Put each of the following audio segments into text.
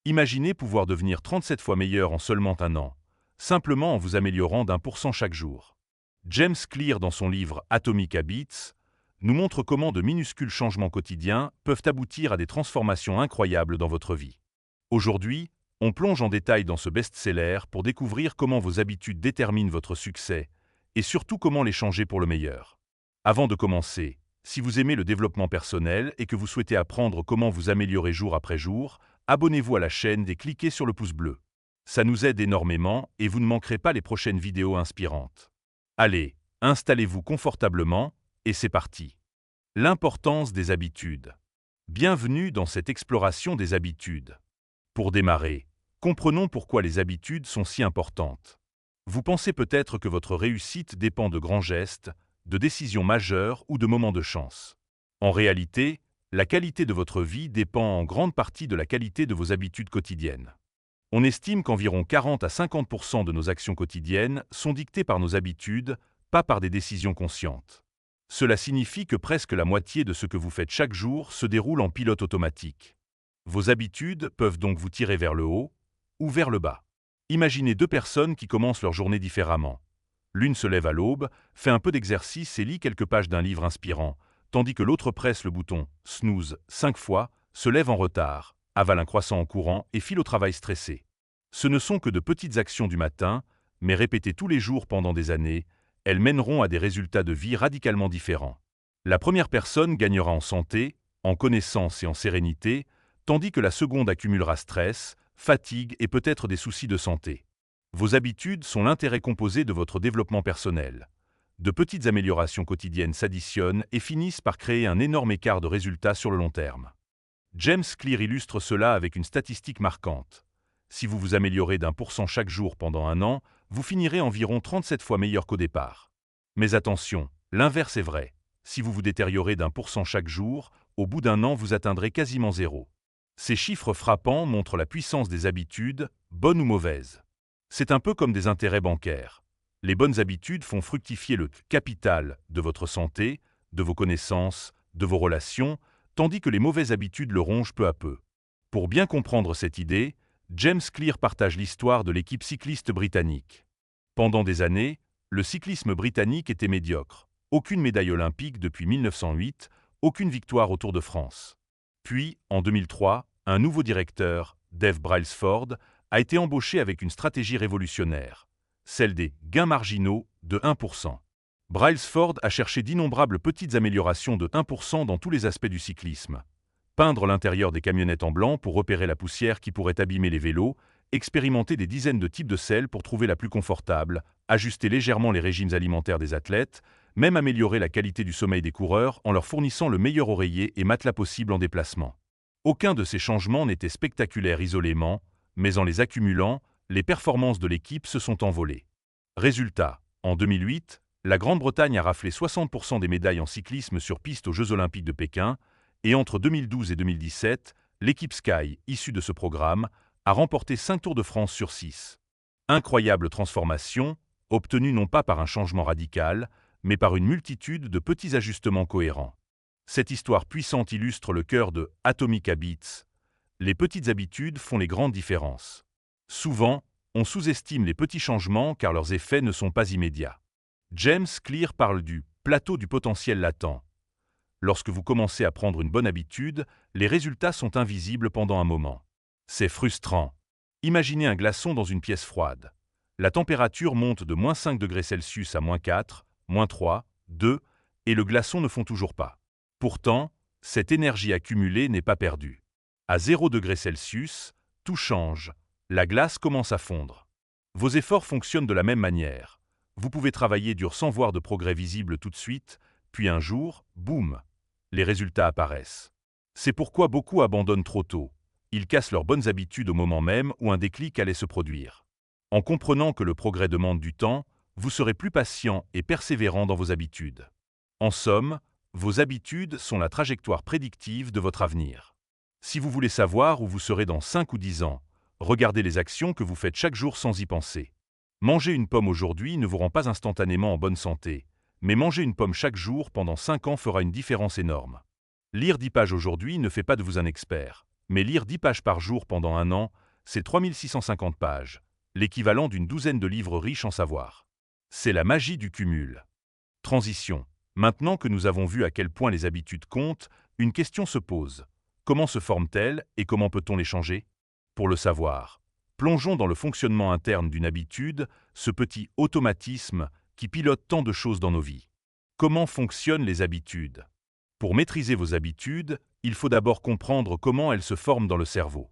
Imaginez pouvoir devenir 37 fois meilleur en seulement un an, simplement en vous améliorant d'1% chaque jour. James Clear, dans son livre Atomic Habits, nous montre comment de minuscules changements quotidiens peuvent aboutir à des transformations incroyables dans votre vie. Aujourd'hui, on plonge en détail dans ce best-seller pour découvrir comment vos habitudes déterminent votre succès et surtout comment les changer pour le meilleur. Avant de commencer, si vous aimez le développement personnel et que vous souhaitez apprendre comment vous améliorer jour après jour, abonnez-vous à la chaîne et cliquez sur le pouce bleu. Ça nous aide énormément et vous ne manquerez pas les prochaines vidéos inspirantes. Allez, installez-vous confortablement et c'est parti. L'importance des habitudes. Bienvenue dans cette exploration des habitudes. Pour démarrer, comprenons pourquoi les habitudes sont si importantes. Vous pensez peut-être que votre réussite dépend de grands gestes, de décisions majeures ou de moments de chance. En réalité, la qualité de votre vie dépend en grande partie de la qualité de vos habitudes quotidiennes. On estime qu'environ 40 à 50% de nos actions quotidiennes sont dictées par nos habitudes, pas par des décisions conscientes. Cela signifie que presque la moitié de ce que vous faites chaque jour se déroule en pilote automatique. Vos habitudes peuvent donc vous tirer vers le haut ou vers le bas. Imaginez deux personnes qui commencent leur journée différemment. L'une se lève à l'aube, fait un peu d'exercice et lit quelques pages d'un livre inspirant, tandis que l'autre presse le bouton « snooze » 5 fois, se lève en retard, avale un croissant en courant et file au travail stressé. Ce ne sont que de petites actions du matin, mais répétées tous les jours pendant des années, elles mèneront à des résultats de vie radicalement différents. La première personne gagnera en santé, en connaissance et en sérénité, tandis que la seconde accumulera stress, fatigue et peut-être des soucis de santé. Vos habitudes sont l'intérêt composé de votre développement personnel. De petites améliorations quotidiennes s'additionnent et finissent par créer un énorme écart de résultats sur le long terme. James Clear illustre cela avec une statistique marquante. Si vous vous améliorez d'1% chaque jour pendant un an, vous finirez environ 37 fois meilleur qu'au départ. Mais attention, l'inverse est vrai. Si vous vous détériorez d'1% chaque jour, au bout d'un an vous atteindrez quasiment zéro. Ces chiffres frappants montrent la puissance des habitudes, bonnes ou mauvaises. C'est un peu comme des intérêts bancaires. Les bonnes habitudes font fructifier le capital de votre santé, de vos connaissances, de vos relations, tandis que les mauvaises habitudes le rongent peu à peu. Pour bien comprendre cette idée, James Clear partage l'histoire de l'équipe cycliste britannique. Pendant des années, le cyclisme britannique était médiocre. Aucune médaille olympique depuis 1908, aucune victoire au Tour de France. Puis, en 2003, un nouveau directeur, Dave Brailsford, a été embauché avec une stratégie révolutionnaire, celle des gains marginaux de 1%. Brailsford a cherché d'innombrables petites améliorations de 1% dans tous les aspects du cyclisme. Peindre l'intérieur des camionnettes en blanc pour repérer la poussière qui pourrait abîmer les vélos, expérimenter des dizaines de types de selles pour trouver la plus confortable, ajuster légèrement les régimes alimentaires des athlètes, même améliorer la qualité du sommeil des coureurs en leur fournissant le meilleur oreiller et matelas possible en déplacement. Aucun de ces changements n'était spectaculaire isolément, mais en les accumulant, les performances de l'équipe se sont envolées. Résultat, en 2008, la Grande-Bretagne a raflé 60% des médailles en cyclisme sur piste aux Jeux Olympiques de Pékin, et entre 2012 et 2017, l'équipe Sky, issue de ce programme, a remporté 5 Tours de France sur 6. Incroyable transformation, obtenue non pas par un changement radical, mais par une multitude de petits ajustements cohérents. Cette histoire puissante illustre le cœur de Atomic Habits. Les petites habitudes font les grandes différences. Souvent, on sous-estime les petits changements car leurs effets ne sont pas immédiats. James Clear parle du plateau du potentiel latent. Lorsque vous commencez à prendre une bonne habitude, les résultats sont invisibles pendant un moment. C'est frustrant. Imaginez un glaçon dans une pièce froide. La température monte de -5 degrés Celsius à -4, -3, 2, et le glaçon ne fond toujours pas. Pourtant, cette énergie accumulée n'est pas perdue. À 0 degrés Celsius, tout change. La glace commence à fondre. Vos efforts fonctionnent de la même manière. Vous pouvez travailler dur sans voir de progrès visible tout de suite, puis un jour, boum, les résultats apparaissent. C'est pourquoi beaucoup abandonnent trop tôt. Ils cassent leurs bonnes habitudes au moment même où un déclic allait se produire. En comprenant que le progrès demande du temps, vous serez plus patient et persévérant dans vos habitudes. En somme, vos habitudes sont la trajectoire prédictive de votre avenir. Si vous voulez savoir où vous serez dans 5 ou 10 ans, regardez les actions que vous faites chaque jour sans y penser. Manger une pomme aujourd'hui ne vous rend pas instantanément en bonne santé, mais manger une pomme chaque jour pendant 5 ans fera une différence énorme. Lire 10 pages aujourd'hui ne fait pas de vous un expert, Mais lire 10 pages par jour pendant un an, c'est 3650 pages, l'équivalent d'une douzaine de livres riches en savoir. C'est la magie du cumul. Transition. Maintenant que nous avons vu à quel point les habitudes comptent, une question se pose. Comment se forment-elles et comment peut-on les changer? Pour le savoir, plongeons dans le fonctionnement interne d'une habitude, ce petit automatisme qui pilote tant de choses dans nos vies. Comment fonctionnent les habitudes? Pour maîtriser vos habitudes, il faut d'abord comprendre comment elles se forment dans le cerveau.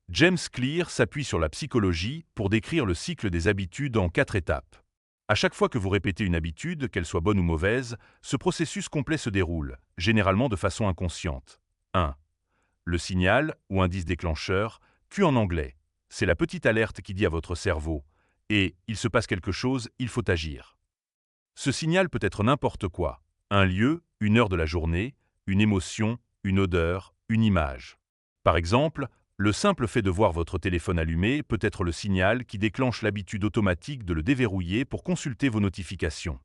James Clear s'appuie sur la psychologie pour décrire le cycle des habitudes en 4 étapes. À chaque fois que vous répétez une habitude, qu'elle soit bonne ou mauvaise, ce processus complet se déroule, généralement de façon inconsciente. 1. Le signal, ou indice déclencheur, Q en anglais. C'est la petite alerte qui dit à votre cerveau « Et, il se passe quelque chose, il faut agir ». Ce signal peut être n'importe quoi. Un lieu, une heure de la journée, une émotion, une odeur, une image. Par exemple, le simple fait de voir votre téléphone allumé peut être le signal qui déclenche l'habitude automatique de le déverrouiller pour consulter vos notifications.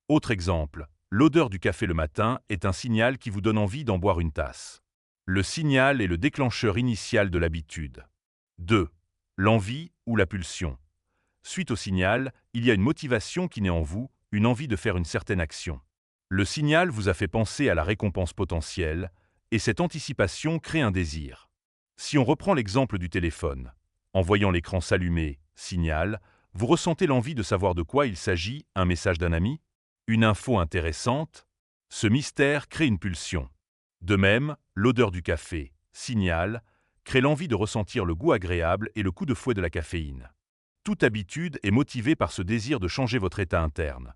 Autre exemple, l'odeur du café le matin est un signal qui vous donne envie d'en boire une tasse. Le signal est le déclencheur initial de l'habitude. 2. L'envie ou la pulsion. Suite au signal, il y a une motivation qui naît en vous, une envie de faire une certaine action. Le signal vous a fait penser à la récompense potentielle, et cette anticipation crée un désir. Si on reprend l'exemple du téléphone, en voyant l'écran s'allumer, signal, vous ressentez l'envie de savoir de quoi il s'agit, un message d'un ami, une info intéressante. Ce mystère crée une pulsion. De même, l'odeur du café, signal, crée l'envie de ressentir le goût agréable et le coup de fouet de la caféine. Toute habitude est motivée par ce désir de changer votre état interne.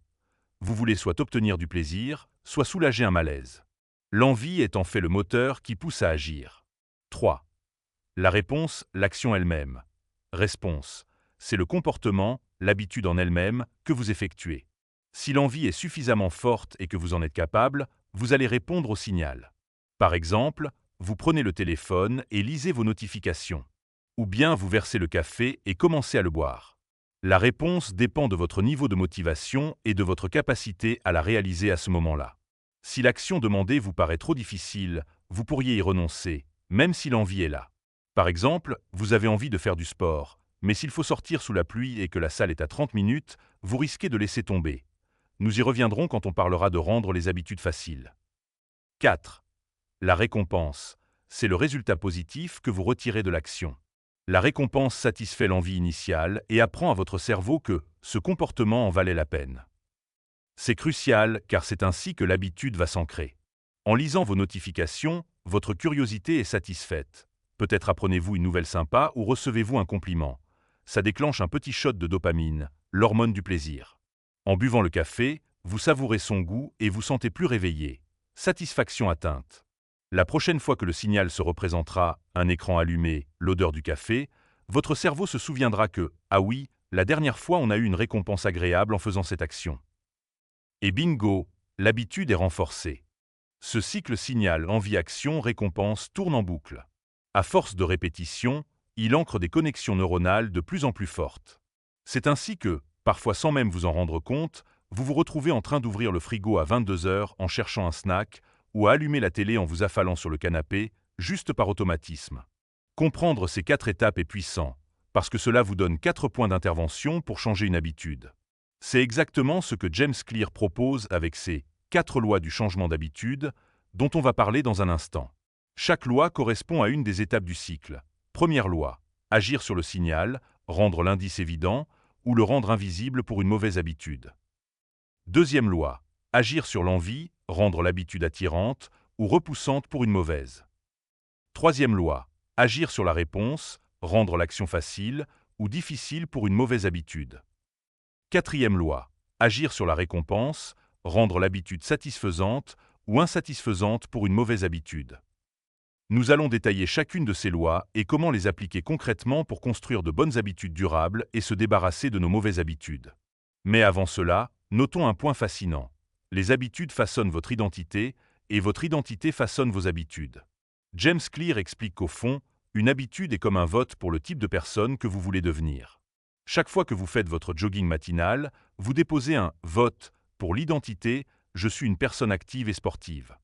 Vous voulez soit obtenir du plaisir, soit soulager un malaise. L'envie est en fait le moteur qui pousse à agir. 3. La réponse, l'action elle-même. Réponse, c'est le comportement, l'habitude en elle-même, que vous effectuez. Si l'envie est suffisamment forte et que vous en êtes capable, vous allez répondre au signal. Par exemple, vous prenez le téléphone et lisez vos notifications. Ou bien vous versez le café et commencez à le boire. La réponse dépend de votre niveau de motivation et de votre capacité à la réaliser à ce moment-là. Si l'action demandée vous paraît trop difficile, vous pourriez y renoncer, même si l'envie est là. Par exemple, vous avez envie de faire du sport, mais s'il faut sortir sous la pluie et que la salle est à 30 minutes, vous risquez de laisser tomber. Nous y reviendrons quand on parlera de rendre les habitudes faciles. 4. La récompense, c'est le résultat positif que vous retirez de l'action. La récompense satisfait l'envie initiale et apprend à votre cerveau que ce comportement en valait la peine. C'est crucial car c'est ainsi que l'habitude va s'ancrer. En lisant vos notifications, votre curiosité est satisfaite. Peut-être apprenez-vous une nouvelle sympa ou recevez-vous un compliment. Ça déclenche un petit shot de dopamine, l'hormone du plaisir. En buvant le café, vous savourez son goût et vous sentez plus réveillé. Satisfaction atteinte. La prochaine fois que le signal se représentera, un écran allumé, l'odeur du café, votre cerveau se souviendra que, ah oui, la dernière fois on a eu une récompense agréable en faisant cette action. Et bingo, l'habitude est renforcée. Ce cycle signal envie-action-récompense tourne en boucle. À force de répétition, il ancre des connexions neuronales de plus en plus fortes. C'est ainsi que, parfois sans même vous en rendre compte, vous vous retrouvez en train d'ouvrir le frigo à 22 heures en cherchant un snack ou à allumer la télé en vous affalant sur le canapé, juste par automatisme. Comprendre ces 4 étapes est puissant, parce que cela vous donne 4 points d'intervention pour changer une habitude. C'est exactement ce que James Clear propose avec ses 4 lois du changement d'habitude, dont on va parler dans un instant. Chaque loi correspond à une des étapes du cycle. Première loi, agir sur le signal, rendre l'indice évident ou le rendre invisible pour une mauvaise habitude. Deuxième loi, agir sur l'envie, rendre l'habitude attirante ou repoussante pour une mauvaise. Troisième loi, agir sur la réponse, rendre l'action facile ou difficile pour une mauvaise habitude. Quatrième loi, agir sur la récompense, rendre l'habitude satisfaisante ou insatisfaisante pour une mauvaise habitude. Nous allons détailler chacune de ces lois et comment les appliquer concrètement pour construire de bonnes habitudes durables et se débarrasser de nos mauvaises habitudes. Mais avant cela, notons un point fascinant. Les habitudes façonnent votre identité et votre identité façonne vos habitudes. James Clear explique qu'au fond, une habitude est comme un vote pour le type de personne que vous voulez devenir. Chaque fois que vous faites votre jogging matinal, vous déposez un « vote » pour l'identité « je suis une personne active et sportive ».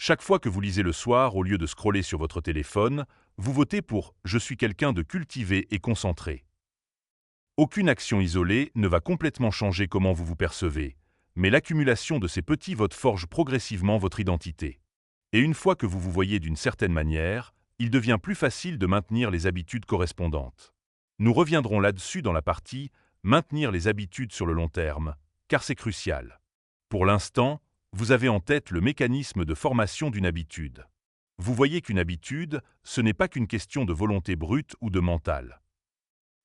Chaque fois que vous lisez le soir, au lieu de scroller sur votre téléphone, Vous votez pour « Je suis quelqu'un de cultivé et concentré ». Aucune action isolée ne va complètement changer comment vous vous percevez, mais l'accumulation de ces petits votes forge progressivement votre identité. Et une fois que vous vous voyez d'une certaine manière, il devient plus facile de maintenir les habitudes correspondantes. Nous reviendrons là-dessus dans la partie « Maintenir les habitudes sur le long terme », car c'est crucial. Pour l'instant, vous avez en tête le mécanisme de formation d'une habitude. Vous voyez qu'une habitude, ce n'est pas qu'une question de volonté brute ou de mental.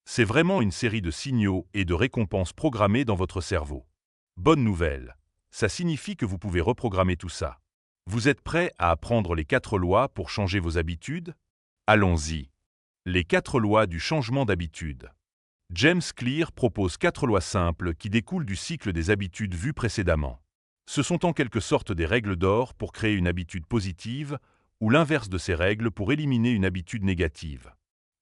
C'est vraiment une série de signaux et de récompenses programmées dans votre cerveau. Bonne nouvelle, ça signifie que vous pouvez reprogrammer tout ça. Vous êtes prêt à apprendre les 4 lois pour changer vos habitudes? Allons-y. Les 4 lois du changement d'habitude. James Clear propose 4 lois simples qui découlent du cycle des habitudes vues précédemment. Ce sont en quelque sorte des règles d'or pour créer une habitude positive ou l'inverse de ces règles pour éliminer une habitude négative.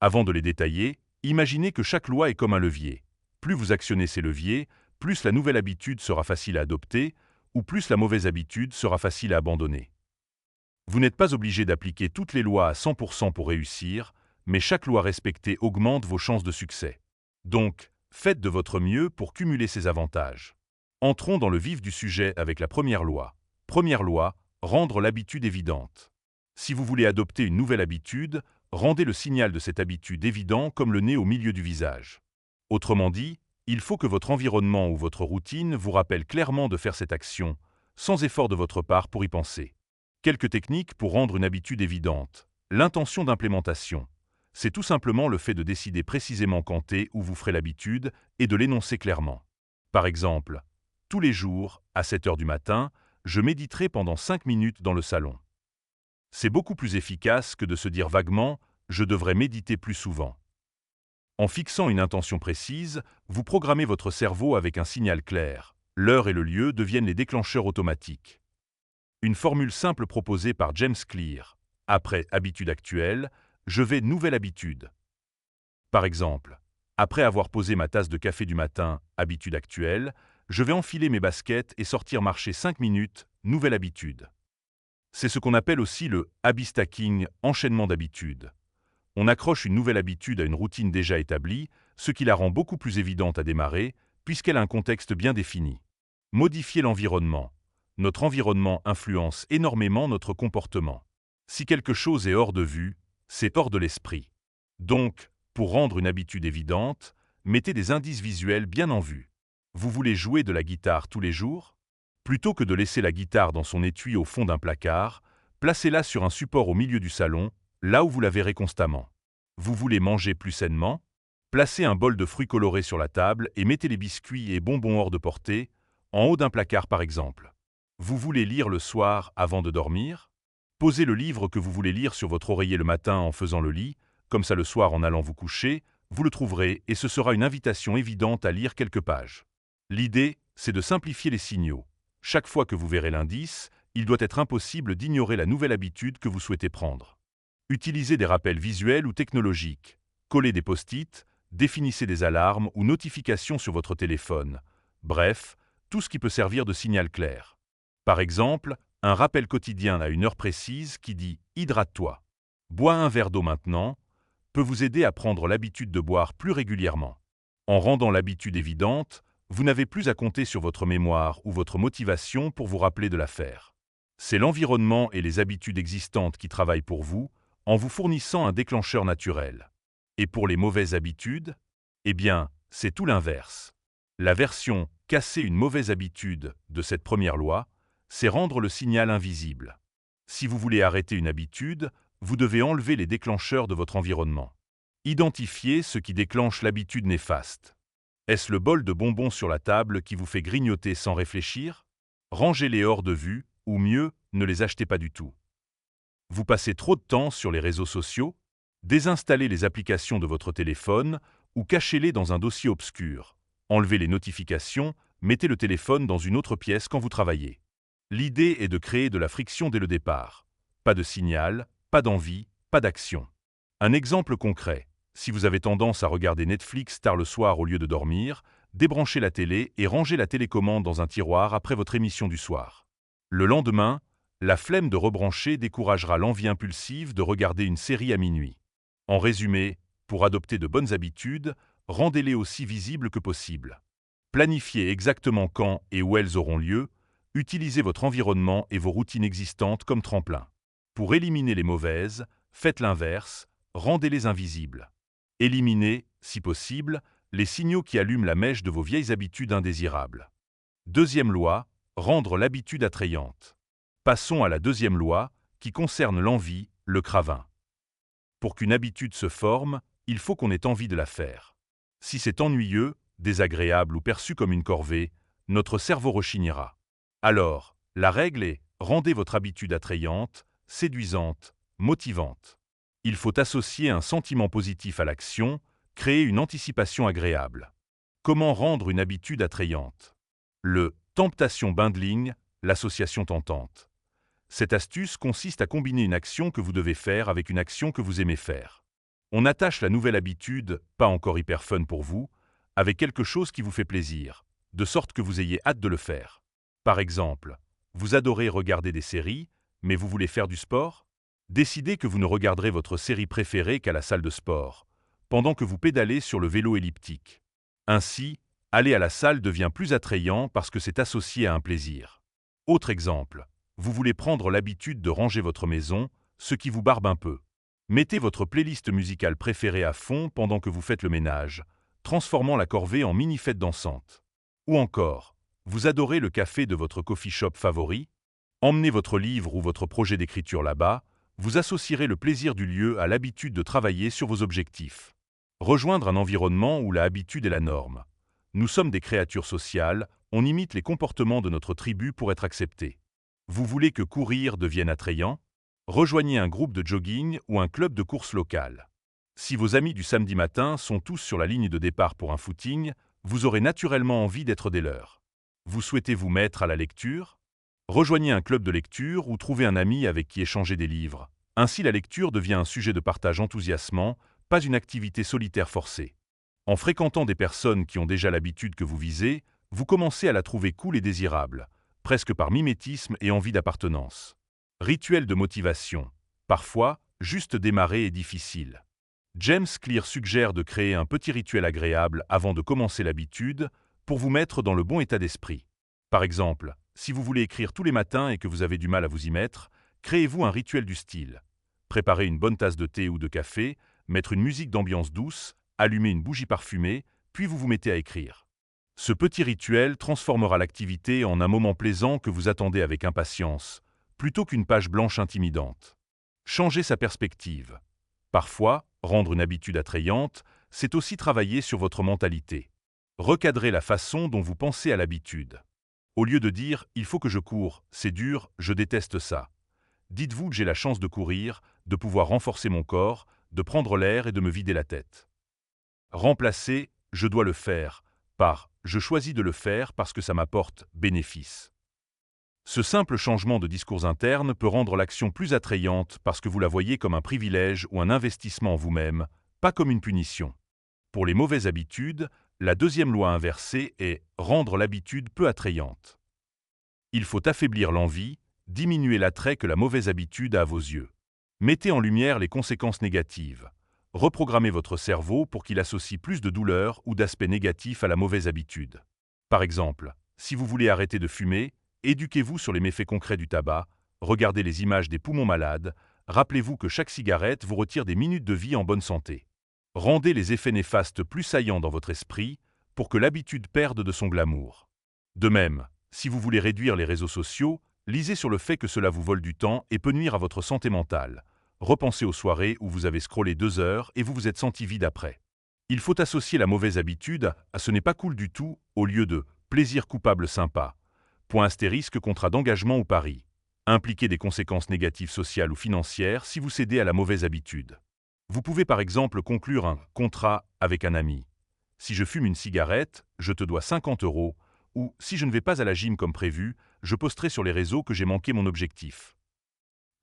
Avant de les détailler, imaginez que chaque loi est comme un levier. Plus vous actionnez ces leviers, plus la nouvelle habitude sera facile à adopter, ou plus la mauvaise habitude sera facile à abandonner. Vous n'êtes pas obligé d'appliquer toutes les lois à 100% pour réussir, mais chaque loi respectée augmente vos chances de succès. Donc, faites de votre mieux pour cumuler ces avantages. Entrons dans le vif du sujet avec la première loi. Première loi, rendre l'habitude évidente. Si vous voulez adopter une nouvelle habitude, rendez le signal de cette habitude évident comme le nez au milieu du visage. Autrement dit, il faut que votre environnement ou votre routine vous rappelle clairement de faire cette action, sans effort de votre part pour y penser. Quelques techniques pour rendre une habitude évidente. L'intention d'implémentation. C'est tout simplement le fait de décider précisément quand et où vous ferez l'habitude et de l'énoncer clairement. Par exemple, tous les jours, à 7 heures du matin, je méditerai pendant 5 minutes dans le salon. C'est beaucoup plus efficace que de se dire vaguement « je devrais méditer plus souvent ». En fixant une intention précise, vous programmez votre cerveau avec un signal clair. L'heure et le lieu deviennent les déclencheurs automatiques. Une formule simple proposée par James Clear. Après habitude actuelle, je vais nouvelle habitude. Par exemple, après avoir posé ma tasse de café du matin, habitude actuelle, je vais enfiler mes baskets et sortir marcher 5 minutes, nouvelle habitude. C'est ce qu'on appelle aussi le habit stacking, enchaînement d'habitudes. On accroche une nouvelle habitude à une routine déjà établie, ce qui la rend beaucoup plus évidente à démarrer, puisqu'elle a un contexte bien défini. Modifier l'environnement. Notre environnement influence énormément notre comportement. Si quelque chose est hors de vue, c'est hors de l'esprit. Donc, pour rendre une habitude évidente, mettez des indices visuels bien en vue. Vous voulez jouer de la guitare tous les jours? Plutôt que de laisser la guitare dans son étui au fond d'un placard, placez-la sur un support au milieu du salon, là où vous la verrez constamment. Vous voulez manger plus sainement? Placez un bol de fruits colorés sur la table et mettez les biscuits et bonbons hors de portée, en haut d'un placard par exemple. Vous voulez lire le soir avant de dormir? Posez le livre que vous voulez lire sur votre oreiller le matin en faisant le lit, comme ça le soir en allant vous coucher, vous le trouverez et ce sera une invitation évidente à lire quelques pages. L'idée, c'est de simplifier les signaux. Chaque fois que vous verrez l'indice, il doit être impossible d'ignorer la nouvelle habitude que vous souhaitez prendre. Utilisez des rappels visuels ou technologiques. Collez des post-it, définissez des alarmes ou notifications sur votre téléphone. Bref, tout ce qui peut servir de signal clair. Par exemple, un rappel quotidien à une heure précise qui dit « Hydrate-toi ». Bois un verre d'eau maintenant peut vous aider à prendre l'habitude de boire plus régulièrement. En rendant l'habitude évidente, vous n'avez plus à compter sur votre mémoire ou votre motivation pour vous rappeler de la faire. C'est l'environnement et les habitudes existantes qui travaillent pour vous, en vous fournissant un déclencheur naturel. Et pour les mauvaises habitudes? Eh bien, c'est tout l'inverse. La version « casser une mauvaise habitude » de cette première loi, c'est rendre le signal invisible. Si vous voulez arrêter une habitude, vous devez enlever les déclencheurs de votre environnement. Identifiez ce qui déclenche l'habitude néfaste. Est-ce le bol de bonbons sur la table qui vous fait grignoter sans réfléchir? Rangez-les hors de vue, ou mieux, ne les achetez pas du tout. Vous passez trop de temps sur les réseaux sociaux? Désinstallez les applications de votre téléphone ou cachez-les dans un dossier obscur. Enlevez les notifications, mettez le téléphone dans une autre pièce quand vous travaillez. L'idée est de créer de la friction dès le départ. Pas de signal, pas d'envie, pas d'action. Un exemple concret. Si vous avez tendance à regarder Netflix tard le soir au lieu de dormir, débranchez la télé et rangez la télécommande dans un tiroir après votre émission du soir. Le lendemain, la flemme de rebrancher découragera l'envie impulsive de regarder une série à minuit. En résumé, pour adopter de bonnes habitudes, rendez-les aussi visibles que possible. Planifiez exactement quand et où elles auront lieu, utilisez votre environnement et vos routines existantes comme tremplin. Pour éliminer les mauvaises, faites l'inverse, rendez-les invisibles. Éliminez, si possible, les signaux qui allument la mèche de vos vieilles habitudes indésirables. Deuxième loi, rendre l'habitude attrayante. Passons à la deuxième loi, qui concerne l'envie, le craving. Pour qu'une habitude se forme, il faut qu'on ait envie de la faire. Si c'est ennuyeux, désagréable ou perçu comme une corvée, notre cerveau rechignera. Alors, la règle est, rendez votre habitude attrayante, séduisante, motivante. Il faut associer un sentiment positif à l'action, créer une anticipation agréable. Comment rendre une habitude attrayante? Le temptation bundling, l'association tentante. Cette astuce consiste à combiner une action que vous devez faire avec une action que vous aimez faire. On attache la nouvelle habitude, pas encore hyper fun pour vous, avec quelque chose qui vous fait plaisir, de sorte que vous ayez hâte de le faire. Par exemple, vous adorez regarder des séries, mais vous voulez faire du sport? Décidez que vous ne regarderez votre série préférée qu'à la salle de sport, pendant que vous pédalez sur le vélo elliptique. Ainsi, aller à la salle devient plus attrayant parce que c'est associé à un plaisir. Autre exemple, vous voulez prendre l'habitude de ranger votre maison, ce qui vous barbe un peu. Mettez votre playlist musicale préférée à fond pendant que vous faites le ménage, transformant la corvée en mini-fête dansante. Ou encore, vous adorez le café de votre coffee shop favori? Emmenez votre livre ou votre projet d'écriture là-bas, vous associerez le plaisir du lieu à l'habitude de travailler sur vos objectifs. Rejoindre un environnement où la habitude est la norme. Nous sommes des créatures sociales, on imite les comportements de notre tribu pour être acceptés. Vous voulez que courir devienne attrayant? Rejoignez un groupe de jogging ou un club de course local. Si vos amis du samedi matin sont tous sur la ligne de départ pour un footing, vous aurez naturellement envie d'être des leurs. Vous souhaitez vous mettre à la lecture? Rejoignez un club de lecture ou trouvez un ami avec qui échanger des livres. Ainsi, la lecture devient un sujet de partage enthousiasmant, pas une activité solitaire forcée. En fréquentant des personnes qui ont déjà l'habitude que vous visez, vous commencez à la trouver cool et désirable, presque par mimétisme et envie d'appartenance. Rituel de motivation. Parfois, juste démarrer est difficile. James Clear suggère de créer un petit rituel agréable avant de commencer l'habitude pour vous mettre dans le bon état d'esprit. Par exemple, si vous voulez écrire tous les matins et que vous avez du mal à vous y mettre, créez-vous un rituel du style. Préparez une bonne tasse de thé ou de café, mettre une musique d'ambiance douce, allumer une bougie parfumée, puis vous vous mettez à écrire. Ce petit rituel transformera l'activité en un moment plaisant que vous attendez avec impatience, plutôt qu'une page blanche intimidante. Changez sa perspective. Parfois, rendre une habitude attrayante, c'est aussi travailler sur votre mentalité. Recadrez la façon dont vous pensez à l'habitude. Au lieu de dire « il faut que je cours, c'est dur, je déteste ça », dites-vous que j'ai la chance de courir, de pouvoir renforcer mon corps, de prendre l'air et de me vider la tête. Remplacez « je dois le faire » par « je choisis de le faire parce que ça m'apporte bénéfice ». Ce simple changement de discours interne peut rendre l'action plus attrayante parce que vous la voyez comme un privilège ou un investissement en vous-même, pas comme une punition. Pour les mauvaises habitudes, la deuxième loi inversée est rendre l'habitude peu attrayante. Il faut affaiblir l'envie, diminuer l'attrait que la mauvaise habitude a à vos yeux. Mettez en lumière les conséquences négatives. Reprogrammez votre cerveau pour qu'il associe plus de douleur ou d'aspects négatifs à la mauvaise habitude. Par exemple, si vous voulez arrêter de fumer, éduquez-vous sur les méfaits concrets du tabac, regardez les images des poumons malades, rappelez-vous que chaque cigarette vous retire des minutes de vie en bonne santé. Rendez les effets néfastes plus saillants dans votre esprit pour que l'habitude perde de son glamour. De même, si vous voulez réduire les réseaux sociaux, lisez sur le fait que cela vous vole du temps et peut nuire à votre santé mentale. Repensez aux soirées où vous avez scrollé 2 heures et vous vous êtes senti vide après. Il faut associer la mauvaise habitude à « ce n'est pas cool du tout » au lieu de « plaisir coupable sympa ». Point astérisque contrat d'engagement ou pari. Impliquez des conséquences négatives sociales ou financières si vous cédez à la mauvaise habitude. Vous pouvez par exemple conclure un contrat avec un ami. Si je fume une cigarette, je te dois 50 €, ou si je ne vais pas à la gym comme prévu, je posterai sur les réseaux que j'ai manqué mon objectif.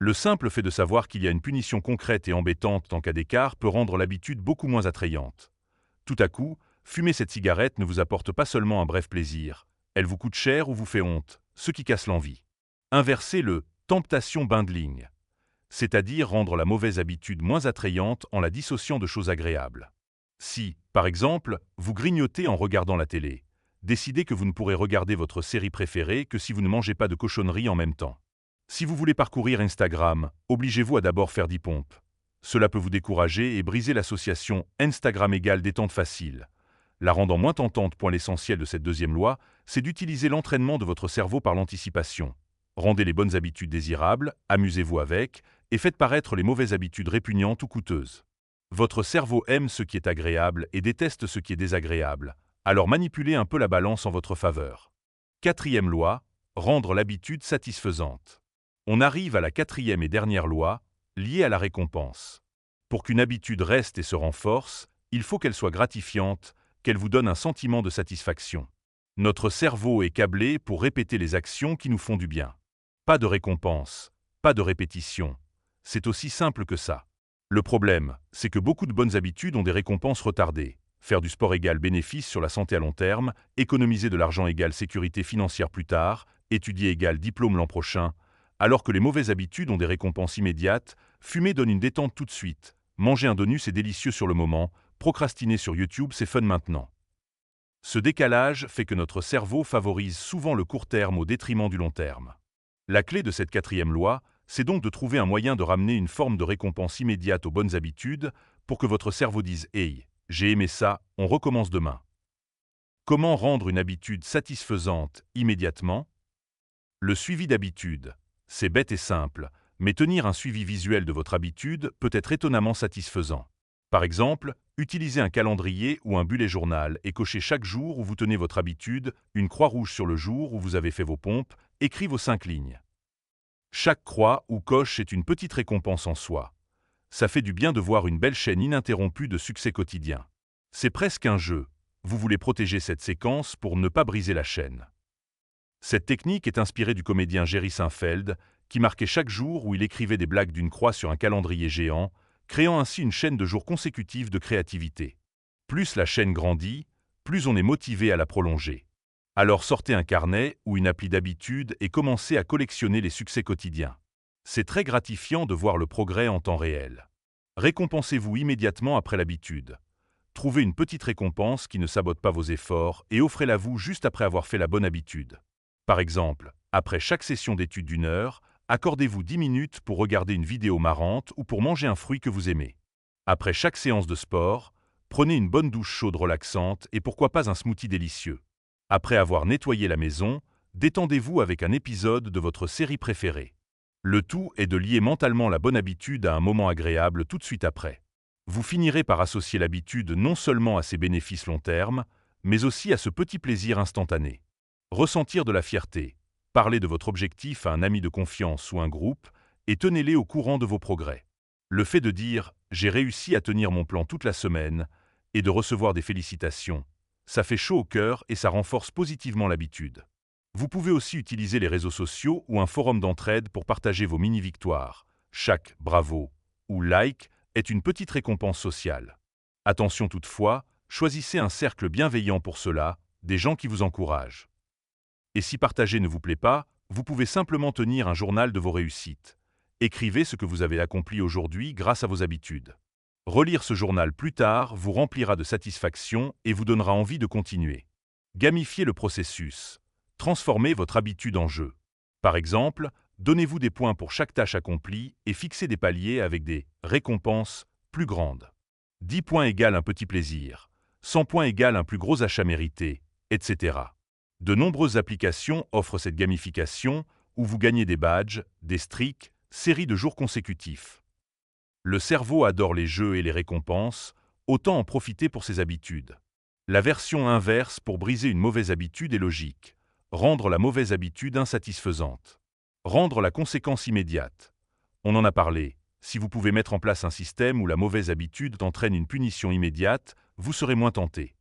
Le simple fait de savoir qu'il y a une punition concrète et embêtante en cas d'écart peut rendre l'habitude beaucoup moins attrayante. Tout à coup, fumer cette cigarette ne vous apporte pas seulement un bref plaisir, elle vous coûte cher ou vous fait honte, ce qui casse l'envie. Inversez le temptation bundling. c'est-à-dire rendre la mauvaise habitude moins attrayante en la dissociant de choses agréables. Si, par exemple, vous grignotez en regardant la télé, décidez que vous ne pourrez regarder votre série préférée que si vous ne mangez pas de cochonneries en même temps. Si vous voulez parcourir Instagram, obligez-vous à d'abord faire 10 pompes. Cela peut vous décourager et briser l'association Instagram égale détente facile. La rendant moins tentante. L'essentiel de cette deuxième loi, c'est d'utiliser l'entraînement de votre cerveau par l'anticipation. Rendez les bonnes habitudes désirables, amusez-vous avec, et faites paraître les mauvaises habitudes répugnantes ou coûteuses. Votre cerveau aime ce qui est agréable et déteste ce qui est désagréable, alors manipulez un peu la balance en votre faveur. Quatrième loi, rendre l'habitude satisfaisante. On arrive à la quatrième et dernière loi, liée à la récompense. Pour qu'une habitude reste et se renforce, il faut qu'elle soit gratifiante, qu'elle vous donne un sentiment de satisfaction. Notre cerveau est câblé pour répéter les actions qui nous font du bien. Pas de récompense, pas de répétition. C'est aussi simple que ça. Le problème, c'est que beaucoup de bonnes habitudes ont des récompenses retardées. Faire du sport égale bénéfice sur la santé à long terme, économiser de l'argent égale sécurité financière plus tard, étudier égale diplôme l'an prochain, alors que les mauvaises habitudes ont des récompenses immédiates, fumer donne une détente tout de suite, manger un donut c'est délicieux sur le moment, procrastiner sur YouTube c'est fun maintenant. Ce décalage fait que notre cerveau favorise souvent le court terme au détriment du long terme. La clé de cette quatrième loi, c'est donc de trouver un moyen de ramener une forme de récompense immédiate aux bonnes habitudes pour que votre cerveau dise « Hey, j'ai aimé ça, on recommence demain ». Comment rendre une habitude satisfaisante immédiatement? Le suivi d'habitude. C'est bête et simple, mais tenir un suivi visuel de votre habitude peut être étonnamment satisfaisant. Par exemple, utilisez un calendrier ou un bullet journal et cochez chaque jour où vous tenez votre habitude, une croix rouge sur le jour où vous avez fait vos pompes, écrit vos 5 lignes. Chaque croix ou coche est une petite récompense en soi. Ça fait du bien de voir une belle chaîne ininterrompue de succès quotidien. C'est presque un jeu. Vous voulez protéger cette séquence pour ne pas briser la chaîne. Cette technique est inspirée du comédien Jerry Seinfeld, qui marquait chaque jour où il écrivait des blagues d'une croix sur un calendrier géant, créant ainsi une chaîne de jours consécutifs de créativité. Plus la chaîne grandit, plus on est motivé à la prolonger. Alors sortez un carnet ou une appli d'habitude et commencez à collectionner les succès quotidiens. C'est très gratifiant de voir le progrès en temps réel. Récompensez-vous immédiatement après l'habitude. Trouvez une petite récompense qui ne sabote pas vos efforts et offrez-la vous juste après avoir fait la bonne habitude. Par exemple, après chaque session d'étude d'1 heure, accordez-vous 10 minutes pour regarder une vidéo marrante ou pour manger un fruit que vous aimez. Après chaque séance de sport, prenez une bonne douche chaude relaxante et pourquoi pas un smoothie délicieux. Après avoir nettoyé la maison, détendez-vous avec un épisode de votre série préférée. Le tout est de lier mentalement la bonne habitude à un moment agréable tout de suite après. Vous finirez par associer l'habitude non seulement à ses bénéfices long terme, mais aussi à ce petit plaisir instantané. Ressentir de la fierté, parlez de votre objectif à un ami de confiance ou un groupe et tenez-les au courant de vos progrès. Le fait de dire « j'ai réussi à tenir mon plan toute la semaine » et de recevoir des félicitations, ça fait chaud au cœur et ça renforce positivement l'habitude. Vous pouvez aussi utiliser les réseaux sociaux ou un forum d'entraide pour partager vos mini-victoires. Chaque « bravo » ou « like » est une petite récompense sociale. Attention toutefois, choisissez un cercle bienveillant pour cela, des gens qui vous encouragent. Et si partager ne vous plaît pas, vous pouvez simplement tenir un journal de vos réussites. Écrivez ce que vous avez accompli aujourd'hui grâce à vos habitudes. Relire ce journal plus tard vous remplira de satisfaction et vous donnera envie de continuer. Gamifiez le processus. Transformez votre habitude en jeu. Par exemple, donnez-vous des points pour chaque tâche accomplie et fixez des paliers avec des récompenses plus grandes. 10 points égale un petit plaisir, 100 points égale un plus gros achat mérité, etc. De nombreuses applications offrent cette gamification où vous gagnez des badges, des streaks, séries de jours consécutifs. Le cerveau adore les jeux et les récompenses, autant en profiter pour ses habitudes. La version inverse pour briser une mauvaise habitude est logique. Rendre la mauvaise habitude insatisfaisante. Rendre la conséquence immédiate. On en a parlé. Si vous pouvez mettre en place un système où la mauvaise habitude entraîne une punition immédiate, vous serez moins tenté.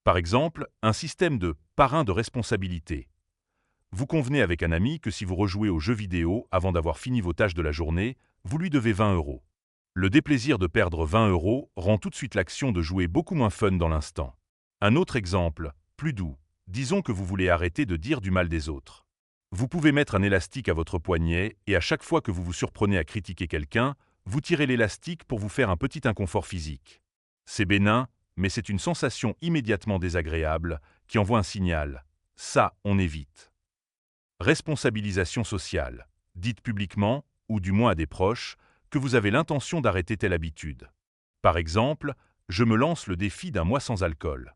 Par exemple, un système de parrain de responsabilité. Vous convenez avec un ami que si vous rejouez aux jeux vidéo avant d'avoir fini vos tâches de la journée, vous lui devez 20 €. Le déplaisir de perdre 20 € rend tout de suite l'action de jouer beaucoup moins fun dans l'instant. Un autre exemple, plus doux. Disons que vous voulez arrêter de dire du mal des autres. Vous pouvez mettre un élastique à votre poignet et à chaque fois que vous vous surprenez à critiquer quelqu'un, vous tirez l'élastique pour vous faire un petit inconfort physique. C'est bénin, mais c'est une sensation immédiatement désagréable qui envoie un signal. Ça, on évite. Responsabilisation sociale. Dites publiquement, ou du moins à des proches, que vous avez l'intention d'arrêter telle habitude. Par exemple, je me lance le défi d'un mois sans alcool.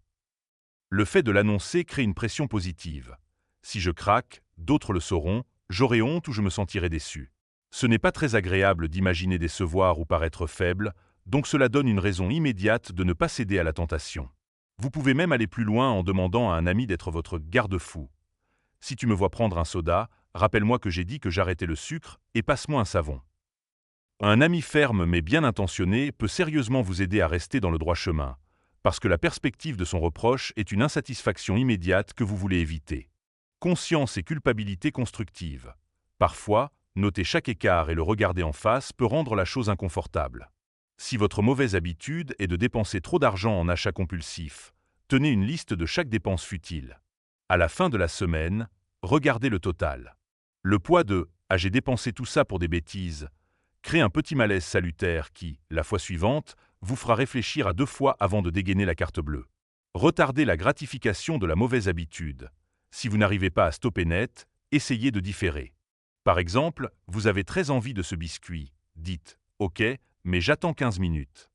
Le fait de l'annoncer crée une pression positive. Si je craque, d'autres le sauront, j'aurai honte ou je me sentirai déçu. Ce n'est pas très agréable d'imaginer décevoir ou paraître faible, donc cela donne une raison immédiate de ne pas céder à la tentation. Vous pouvez même aller plus loin en demandant à un ami d'être votre garde-fou. Si tu me vois prendre un soda, rappelle-moi que j'ai dit que j'arrêtais le sucre et passe-moi un savon. Un ami ferme mais bien intentionné peut sérieusement vous aider à rester dans le droit chemin, parce que la perspective de son reproche est une insatisfaction immédiate que vous voulez éviter. Conscience et culpabilité constructive. Parfois, noter chaque écart et le regarder en face peut rendre la chose inconfortable. Si votre mauvaise habitude est de dépenser trop d'argent en achats compulsifs, tenez une liste de chaque dépense futile. À la fin de la semaine, regardez le total. Le poids de « ah j'ai dépensé tout ça pour des bêtises » crée un petit malaise salutaire qui, la fois suivante, vous fera réfléchir à 2 fois avant de dégainer la carte bleue. Retardez la gratification de la mauvaise habitude. Si vous n'arrivez pas à stopper net, essayez de différer. Par exemple, vous avez très envie de ce biscuit. Dites « Ok, mais j'attends 15 minutes ».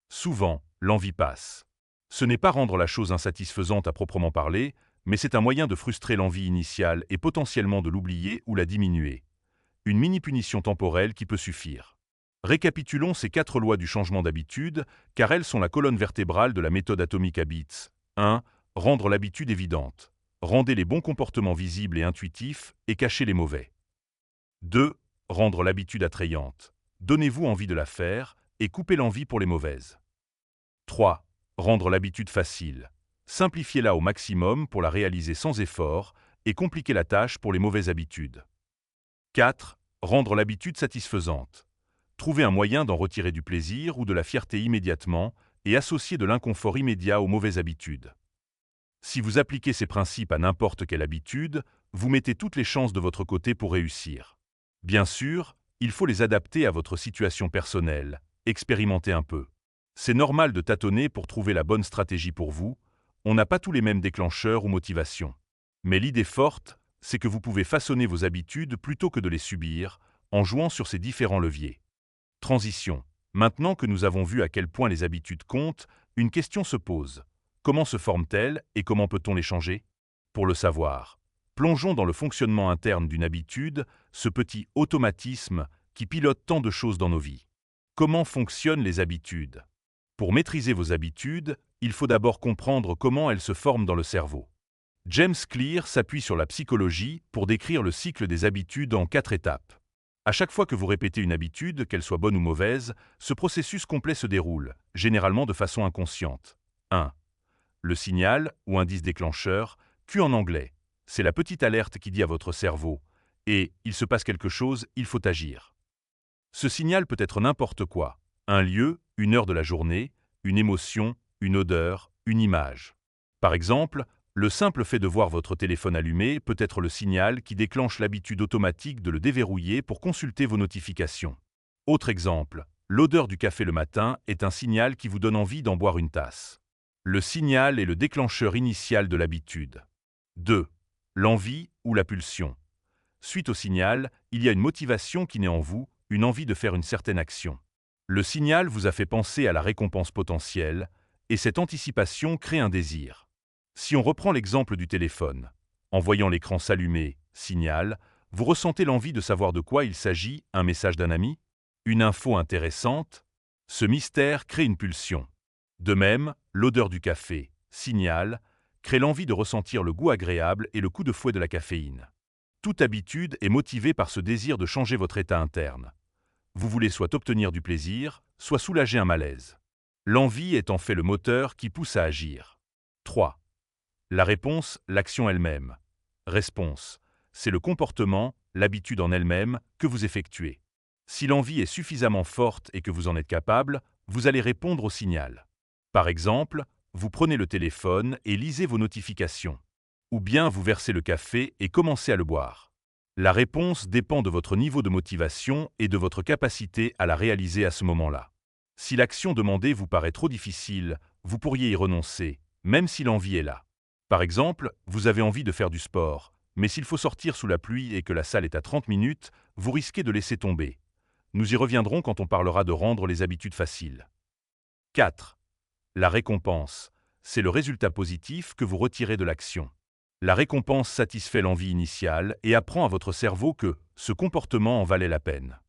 Souvent, l'envie passe. Ce n'est pas rendre la chose insatisfaisante à proprement parler, mais c'est un moyen de frustrer l'envie initiale et potentiellement de l'oublier ou la diminuer. Une mini-punition temporelle qui peut suffire. Récapitulons ces 4 lois du changement d'habitude, car elles sont la colonne vertébrale de la méthode Atomic Habits. 1. Rendre l'habitude évidente. Rendez les bons comportements visibles et intuitifs et cachez les mauvais. 2. Rendre l'habitude attrayante. Donnez-vous envie de la faire et coupez l'envie pour les mauvaises. 3. Rendre l'habitude facile. Simplifiez-la au maximum pour la réaliser sans effort et compliquez la tâche pour les mauvaises habitudes. 4. Rendre l'habitude satisfaisante. Trouvez un moyen d'en retirer du plaisir ou de la fierté immédiatement et associer de l'inconfort immédiat aux mauvaises habitudes. Si vous appliquez ces principes à n'importe quelle habitude, vous mettez toutes les chances de votre côté pour réussir. Bien sûr, il faut les adapter à votre situation personnelle, expérimentez un peu. C'est normal de tâtonner pour trouver la bonne stratégie pour vous, on n'a pas tous les mêmes déclencheurs ou motivations. Mais l'idée forte, c'est que vous pouvez façonner vos habitudes plutôt que de les subir, en jouant sur ces différents leviers. Transition. Maintenant que nous avons vu à quel point les habitudes comptent, une question se pose. Comment se forment-elles et comment peut-on les changer? Pour le savoir, plongeons dans le fonctionnement interne d'une habitude, ce petit automatisme qui pilote tant de choses dans nos vies. Comment fonctionnent les habitudes? Pour maîtriser vos habitudes, il faut d'abord comprendre comment elles se forment dans le cerveau. James Clear s'appuie sur la psychologie pour décrire le cycle des habitudes en 4 étapes. À chaque fois que vous répétez une habitude, qu'elle soit bonne ou mauvaise, ce processus complet se déroule, généralement de façon inconsciente. 1. Le signal, ou indice déclencheur, Q en anglais. C'est la petite alerte qui dit à votre cerveau « Et, il se passe quelque chose, il faut agir ». Ce signal peut être n'importe quoi. Un lieu, une heure de la journée, une émotion, une odeur, une image. Par exemple, le simple fait de voir votre téléphone allumé peut être le signal qui déclenche l'habitude automatique de le déverrouiller pour consulter vos notifications. Autre exemple, l'odeur du café le matin est un signal qui vous donne envie d'en boire une tasse. Le signal est le déclencheur initial de l'habitude. 2. L'envie ou la pulsion. Suite au signal, il y a une motivation qui naît en vous, une envie de faire une certaine action. Le signal vous a fait penser à la récompense potentielle, et cette anticipation crée un désir. Si on reprend l'exemple du téléphone, en voyant l'écran s'allumer, signal, vous ressentez l'envie de savoir de quoi il s'agit, un message d'un ami, une info intéressante. Ce mystère crée une pulsion. De même, l'odeur du café, signal, crée l'envie de ressentir le goût agréable et le coup de fouet de la caféine. Toute habitude est motivée par ce désir de changer votre état interne. Vous voulez soit obtenir du plaisir, soit soulager un malaise. L'envie est en fait le moteur qui pousse à agir. 3. La réponse, l'action elle-même. Réponse, c'est le comportement, l'habitude en elle-même, que vous effectuez. Si l'envie est suffisamment forte et que vous en êtes capable, vous allez répondre au signal. Par exemple, vous prenez le téléphone et lisez vos notifications. ou bien vous versez le café et commencez à le boire? La réponse dépend de votre niveau de motivation et de votre capacité à la réaliser à ce moment-là. Si l'action demandée vous paraît trop difficile, vous pourriez y renoncer, même si l'envie est là. Par exemple, vous avez envie de faire du sport, mais s'il faut sortir sous la pluie et que la salle est à 30 minutes, vous risquez de laisser tomber. Nous y reviendrons quand on parlera de rendre les habitudes faciles. 4. La récompense. C'est le résultat positif que vous retirez de l'action. La récompense satisfait l'envie initiale et apprend à votre cerveau que ce comportement en valait la peine.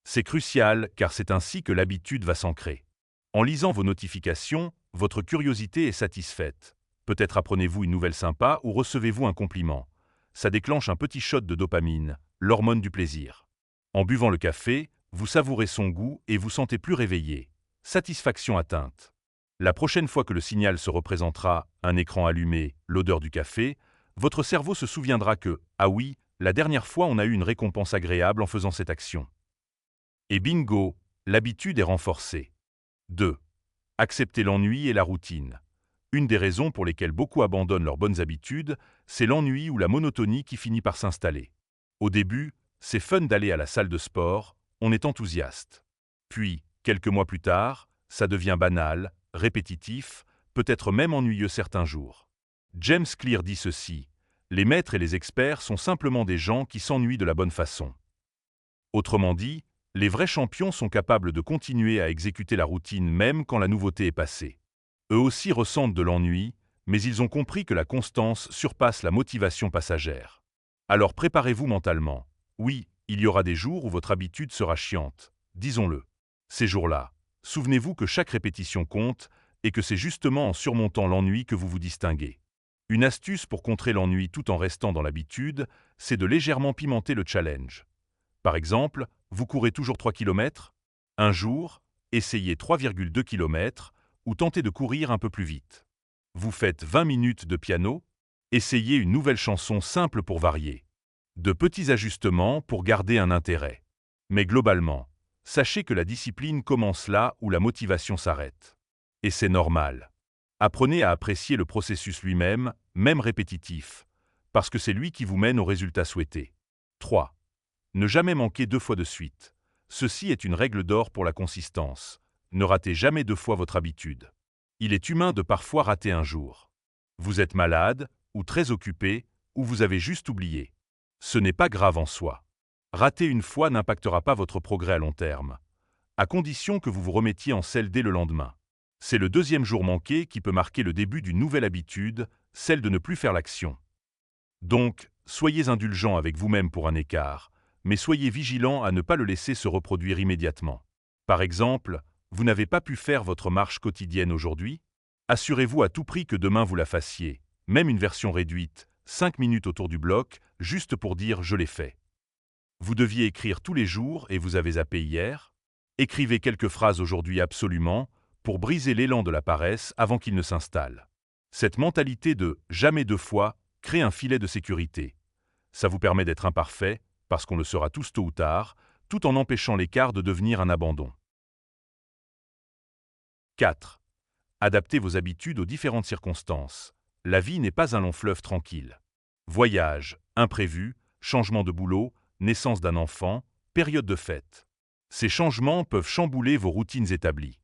C'est crucial car c'est ainsi que l'habitude va s'ancrer. En lisant vos notifications, votre curiosité est satisfaite. Peut-être apprenez-vous une nouvelle sympa ou recevez-vous un compliment. Ça déclenche un petit shot de dopamine, l'hormone du plaisir. En buvant le café, vous savourez son goût et vous sentez plus réveillé. Satisfaction atteinte. La prochaine fois que le signal se représentera, un écran allumé, l'odeur du café, votre cerveau se souviendra que, ah oui, la dernière fois on a eu une récompense agréable en faisant cette action. Et bingo, l'habitude est renforcée. 2. Accepter l'ennui et la routine. Une des raisons pour lesquelles beaucoup abandonnent leurs bonnes habitudes, c'est l'ennui ou la monotonie qui finit par s'installer. Au début, c'est fun d'aller à la salle de sport, on est enthousiaste. Puis, quelques mois plus tard, ça devient banal, répétitif, peut-être même ennuyeux certains jours. James Clear dit ceci: les maîtres et les experts sont simplement des gens qui s'ennuient de la bonne façon. Autrement dit, les vrais champions sont capables de continuer à exécuter la routine même quand la nouveauté est passée. Eux aussi ressentent de l'ennui, mais ils ont compris que la constance surpasse la motivation passagère. Alors préparez-vous mentalement. Oui, il y aura des jours où votre habitude sera chiante, disons-le. Ces jours-là, souvenez-vous que chaque répétition compte et que c'est justement en surmontant l'ennui que vous vous distinguez. Une astuce pour contrer l'ennui tout en restant dans l'habitude, c'est de légèrement pimenter le challenge. Par exemple, vous courez toujours 3 km? Un jour, essayez 3,2 km ou tentez de courir un peu plus vite. Vous faites 20 minutes de piano? Essayez une nouvelle chanson simple pour varier. De petits ajustements pour garder un intérêt. Mais globalement, sachez que la discipline commence là où la motivation s'arrête. Et c'est normal. Apprenez à apprécier le processus lui-même, même répétitif, parce que c'est lui qui vous mène au résultat souhaité. 3. Ne jamais manquer 2 fois de suite. Ceci est une règle d'or pour la consistance. Ne ratez jamais 2 fois votre habitude. Il est humain de parfois rater un jour. Vous êtes malade, ou très occupé, ou vous avez juste oublié. Ce n'est pas grave en soi. Rater une fois n'impactera pas votre progrès à long terme, à condition que vous vous remettiez en selle dès le lendemain. C'est le 2e jour manqué qui peut marquer le début d'une nouvelle habitude, celle de ne plus faire l'action. Donc, soyez indulgent avec vous-même pour un écart, mais soyez vigilant à ne pas le laisser se reproduire immédiatement. Par exemple, vous n'avez pas pu faire votre marche quotidienne aujourd'hui? Assurez-vous à tout prix que demain vous la fassiez, même une version réduite, 5 minutes autour du bloc, juste pour dire « je l'ai fait ». Vous deviez écrire tous les jours et vous avez zappé hier? Écrivez quelques phrases aujourd'hui absolument, pour briser l'élan de la paresse avant qu'il ne s'installe. Cette mentalité de « jamais 2 fois » crée un filet de sécurité. Ça vous permet d'être imparfait, parce qu'on le sera tous tôt ou tard, tout en empêchant l'écart de devenir un abandon. 4. Adaptez vos habitudes aux différentes circonstances. La vie n'est pas un long fleuve tranquille. Voyage, imprévu, changement de boulot, naissance d'un enfant, période de fête. Ces changements peuvent chambouler vos routines établies.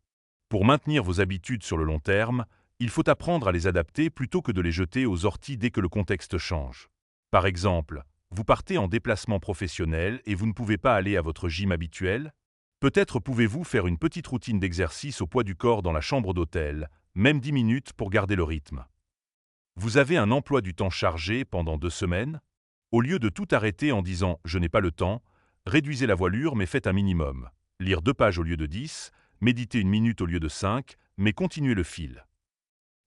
Pour maintenir vos habitudes sur le long terme, il faut apprendre à les adapter plutôt que de les jeter aux orties dès que le contexte change. Par exemple, vous partez en déplacement professionnel et vous ne pouvez pas aller à votre gym habituel? Peut-être pouvez-vous faire une petite routine d'exercice au poids du corps dans la chambre d'hôtel, même 10 minutes pour garder le rythme. Vous avez un emploi du temps chargé pendant 2 semaines? Au lieu de tout arrêter en disant « je n'ai pas le temps », réduisez la voilure mais faites un minimum. Lire 2 pages au lieu de 10, méditer 1 minute au lieu de 5, mais continuez le fil.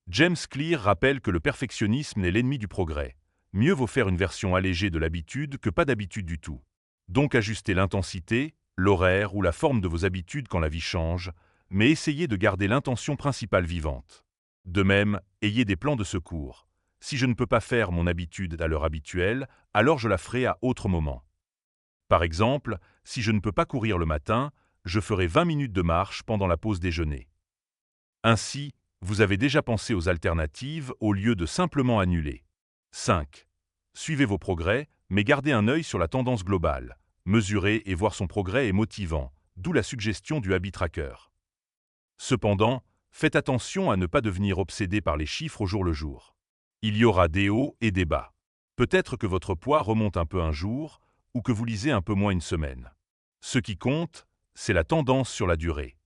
James Clear rappelle que le perfectionnisme est l'ennemi du progrès. Mieux vaut faire une version allégée de l'habitude que pas d'habitude du tout. Donc ajustez l'intensité, l'horaire ou la forme de vos habitudes quand la vie change, mais essayez de garder l'intention principale vivante. De même, ayez des plans de secours. Si je ne peux pas faire mon habitude à l'heure habituelle, alors je la ferai à autre moment. Par exemple, si je ne peux pas courir le matin, je ferai 20 minutes de marche pendant la pause déjeuner. Ainsi, vous avez déjà pensé aux alternatives au lieu de simplement annuler. 5. Suivez vos progrès, mais gardez un œil sur la tendance globale. Mesurer et voir son progrès est motivant, d'où la suggestion du Habit Tracker. Cependant, faites attention à ne pas devenir obsédé par les chiffres au jour le jour. Il y aura des hauts et des bas. Peut-être que votre poids remonte un peu un jour, ou que vous lisez un peu moins une semaine. Ce qui compte, c'est la tendance sur la durée.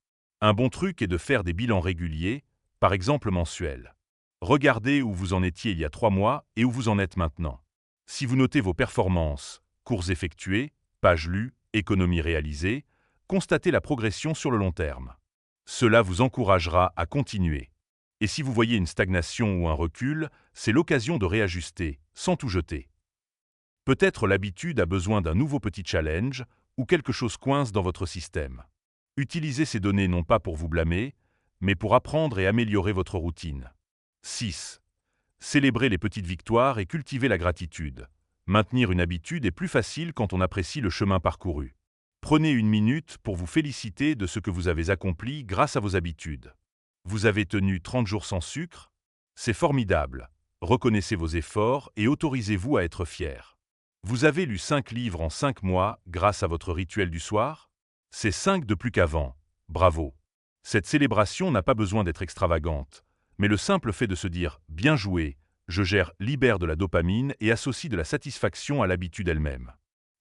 Un bon truc est de faire des bilans réguliers, par exemple mensuels. Regardez où vous en étiez il y a 3 mois et où vous en êtes maintenant. Si vous notez vos performances, courses effectuées, pages lues, économies réalisées, constatez la progression sur le long terme. Cela vous encouragera à continuer. Et si vous voyez une stagnation ou un recul, c'est l'occasion de réajuster, sans tout jeter. Peut-être l'habitude a besoin d'un nouveau petit challenge, ou quelque chose coince dans votre système. Utilisez ces données non pas pour vous blâmer, mais pour apprendre et améliorer votre routine. 6. Célébrez les petites victoires et cultivez la gratitude. Maintenir une habitude est plus facile quand on apprécie le chemin parcouru. Prenez 1 minute pour vous féliciter de ce que vous avez accompli grâce à vos habitudes. Vous avez tenu 30 jours sans sucre? C'est formidable. Reconnaissez vos efforts et autorisez-vous à être fier. Vous avez lu 5 livres en 5 mois grâce à votre rituel du soir? C'est 5 de plus qu'avant. Bravo. Cette célébration n'a pas besoin d'être extravagante, mais le simple fait de se dire « bien joué », libère de la dopamine et associe de la satisfaction à l'habitude elle-même.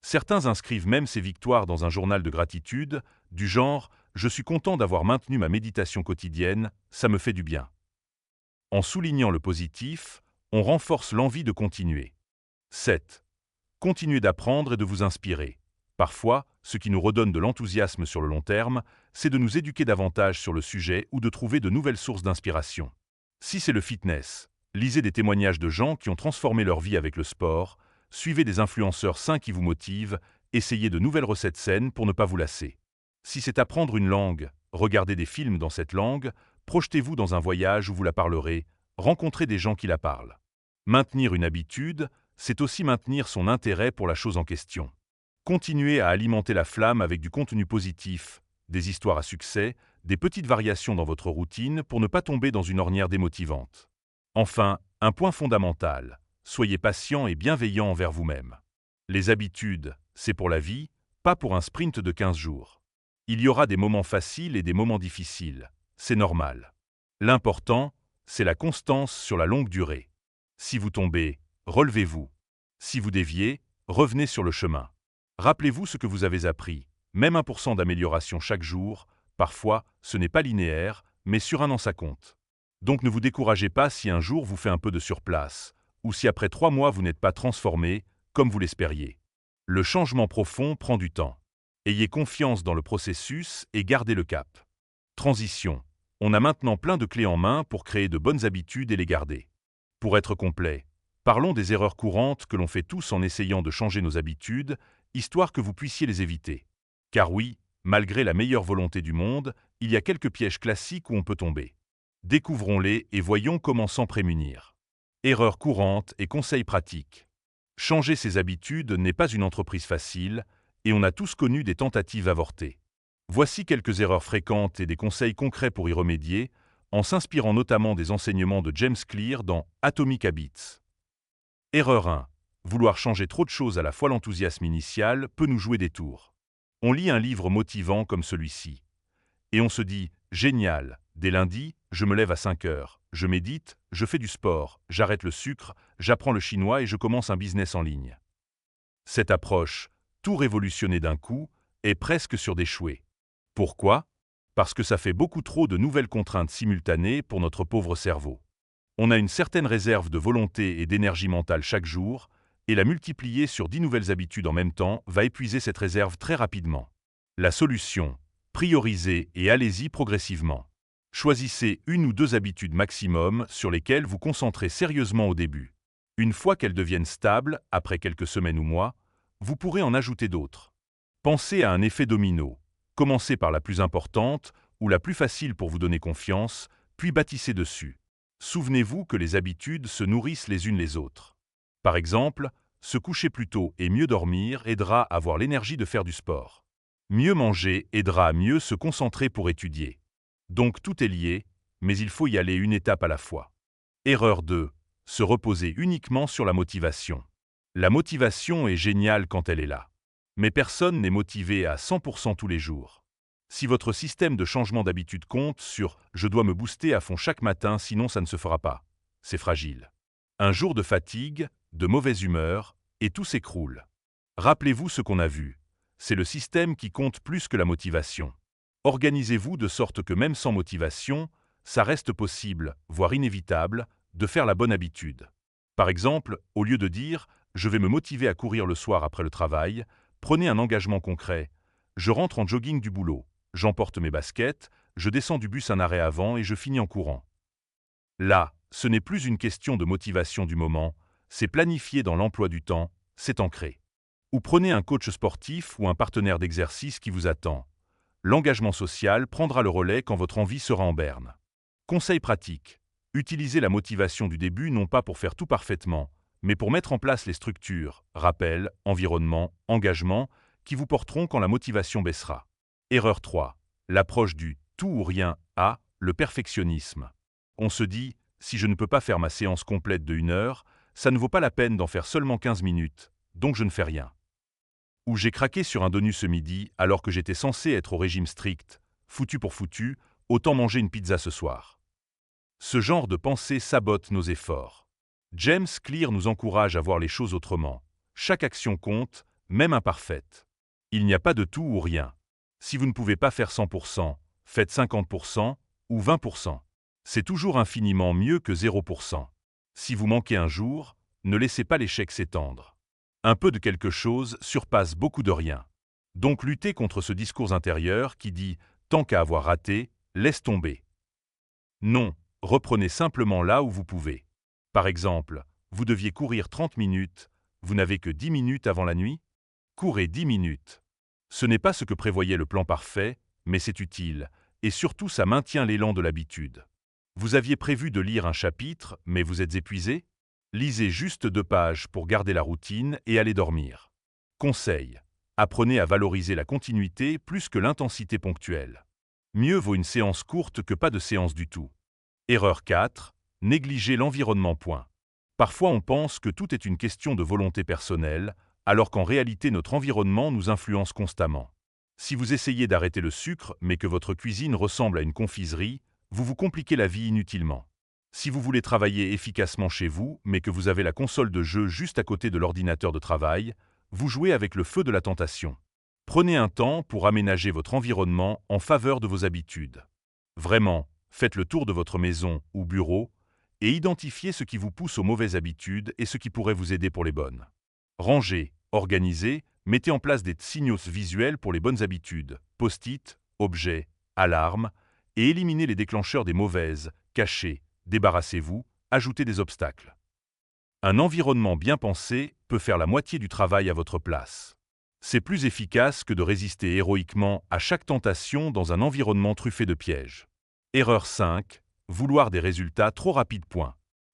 Certains inscrivent même ces victoires dans un journal de gratitude, du genre « je suis content d'avoir maintenu ma méditation quotidienne, ça me fait du bien ». En soulignant le positif, on renforce l'envie de continuer. 7. Continuez d'apprendre et de vous inspirer. Parfois, ce qui nous redonne de l'enthousiasme sur le long terme, c'est de nous éduquer davantage sur le sujet ou de trouver de nouvelles sources d'inspiration. Si c'est le fitness, lisez des témoignages de gens qui ont transformé leur vie avec le sport, suivez des influenceurs sains qui vous motivent, essayez de nouvelles recettes saines pour ne pas vous lasser. Si c'est apprendre une langue, regardez des films dans cette langue, projetez-vous dans un voyage où vous la parlerez, rencontrez des gens qui la parlent. Maintenir une habitude, c'est aussi maintenir son intérêt pour la chose en question. Continuez à alimenter la flamme avec du contenu positif, des histoires à succès, des petites variations dans votre routine pour ne pas tomber dans une ornière démotivante. Enfin, un point fondamental, soyez patient et bienveillant envers vous-même. Les habitudes, c'est pour la vie, pas pour un sprint de 15 jours. Il y aura des moments faciles et des moments difficiles, c'est normal. L'important, c'est la constance sur la longue durée. Si vous tombez, relevez-vous. Si vous déviez, revenez sur le chemin. Rappelez-vous ce que vous avez appris, même 1% d'amélioration chaque jour, parfois, ce n'est pas linéaire, mais sur un an ça compte. Donc ne vous découragez pas si un jour vous fait un peu de surplace, ou si après 3 mois vous n'êtes pas transformé, comme vous l'espériez. Le changement profond prend du temps. Ayez confiance dans le processus et gardez le cap. Transition. On a maintenant plein de clés en main pour créer de bonnes habitudes et les garder. Pour être complet, parlons des erreurs courantes que l'on fait tous en essayant de changer nos habitudes, histoire que vous puissiez les éviter. Car oui, malgré la meilleure volonté du monde, il y a quelques pièges classiques où on peut tomber. Découvrons-les et voyons comment s'en prémunir. Erreurs courantes et conseils pratiques. Changer ses habitudes n'est pas une entreprise facile, et on a tous connu des tentatives avortées. Voici quelques erreurs fréquentes et des conseils concrets pour y remédier, en s'inspirant notamment des enseignements de James Clear dans Atomic Habits. Erreur 1. Vouloir changer trop de choses à la fois. L'enthousiasme initial peut nous jouer des tours. On lit un livre motivant comme celui-ci, et on se dit « Génial, dès lundi, je me lève à 5 heures, je médite, je fais du sport, j'arrête le sucre, j'apprends le chinois et je commence un business en ligne. » Cette approche, tout révolutionner d'un coup, est presque sûre d'échouer. Pourquoi? Parce que ça fait beaucoup trop de nouvelles contraintes simultanées pour notre pauvre cerveau. On a une certaine réserve de volonté et d'énergie mentale chaque jour, et la multiplier sur 10 nouvelles habitudes en même temps va épuiser cette réserve très rapidement. La solution, priorisez et allez-y progressivement. Choisissez 1 ou 2 habitudes maximum sur lesquelles vous concentrez sérieusement au début. Une fois qu'elles deviennent stables, après quelques semaines ou mois, vous pourrez en ajouter d'autres. Pensez à un effet domino. Commencez par la plus importante ou la plus facile pour vous donner confiance, puis bâtissez dessus. Souvenez-vous que les habitudes se nourrissent les unes les autres. Par exemple, se coucher plus tôt et mieux dormir aidera à avoir l'énergie de faire du sport. Mieux manger aidera à mieux se concentrer pour étudier. Donc tout est lié, mais il faut y aller une étape à la fois. Erreur 2. se reposer uniquement sur la motivation. La motivation est géniale quand elle est là. Mais personne n'est motivé à 100% tous les jours. Si votre système de changement d'habitude compte sur « je dois me booster à fond chaque matin, sinon ça ne se fera pas », c'est fragile. Un jour de fatigue, de mauvaise humeur, et tout s'écroule. Rappelez-vous ce qu'on a vu. C'est le système qui compte plus que la motivation. Organisez-vous de sorte que même sans motivation, ça reste possible, voire inévitable, de faire la bonne habitude. Par exemple, au lieu de dire « je vais me motiver à courir le soir après le travail », prenez un engagement concret. Je rentre en jogging du boulot, j'emporte mes baskets, je descends du bus un arrêt avant et je finis en courant. Là, ce n'est plus une question de motivation du moment, c'est planifié dans l'emploi du temps, c'est ancré. Ou prenez un coach sportif ou un partenaire d'exercice qui vous attend. L'engagement social prendra le relais quand votre envie sera en berne. Conseil pratique. Utilisez la motivation du début non pas pour faire tout parfaitement, mais pour mettre en place les structures, rappels, environnement, engagement, qui vous porteront quand la motivation baissera. Erreur 3. L'approche du « tout ou rien » à le perfectionnisme. On se dit, si je ne peux pas faire ma séance complète de 1 heure, ça ne vaut pas la peine d'en faire seulement 15 minutes, donc je ne fais rien. Ou j'ai craqué sur un donut ce midi alors que j'étais censé être au régime strict, foutu pour foutu, autant manger une pizza ce soir. Ce genre de pensée sabote nos efforts. James Clear nous encourage à voir les choses autrement. Chaque action compte, même imparfaite. Il n'y a pas de tout ou rien. Si vous ne pouvez pas faire 100%, faites 50% ou 20%. C'est toujours infiniment mieux que 0%. Si vous manquez un jour, ne laissez pas l'échec s'étendre. Un peu de quelque chose surpasse beaucoup de rien. Donc luttez contre ce discours intérieur qui dit « tant qu'à avoir raté, laisse tomber ». Non, reprenez simplement là où vous pouvez. Par exemple, vous deviez courir 30 minutes, vous n'avez que 10 minutes avant la nuit? Courez 10 minutes. Ce n'est pas ce que prévoyait le plan parfait, mais c'est utile, et surtout ça maintient l'élan de l'habitude. Vous aviez prévu de lire un chapitre, mais vous êtes épuisé? Lisez juste 2 pages pour garder la routine et aller dormir. Conseil. Apprenez à valoriser la continuité plus que l'intensité ponctuelle. Mieux vaut une séance courte que pas de séance du tout. Erreur 4. Négligez l'environnement. Parfois on pense que tout est une question de volonté personnelle, alors qu'en réalité notre environnement nous influence constamment. Si vous essayez d'arrêter le sucre mais que votre cuisine ressemble à une confiserie, vous vous compliquez la vie inutilement. Si vous voulez travailler efficacement chez vous, mais que vous avez la console de jeu juste à côté de l'ordinateur de travail, vous jouez avec le feu de la tentation. Prenez un temps pour aménager votre environnement en faveur de vos habitudes. Vraiment, faites le tour de votre maison ou bureau et identifiez ce qui vous pousse aux mauvaises habitudes et ce qui pourrait vous aider pour les bonnes. Rangez, organisez, mettez en place des signaux visuels pour les bonnes habitudes, post-it, objets, alarmes, et éliminez les déclencheurs des mauvaises, cachez, débarrassez-vous, ajoutez des obstacles. Un environnement bien pensé peut faire la moitié du travail à votre place. C'est plus efficace que de résister héroïquement à chaque tentation dans un environnement truffé de pièges. Erreur 5. Vouloir des résultats trop rapides.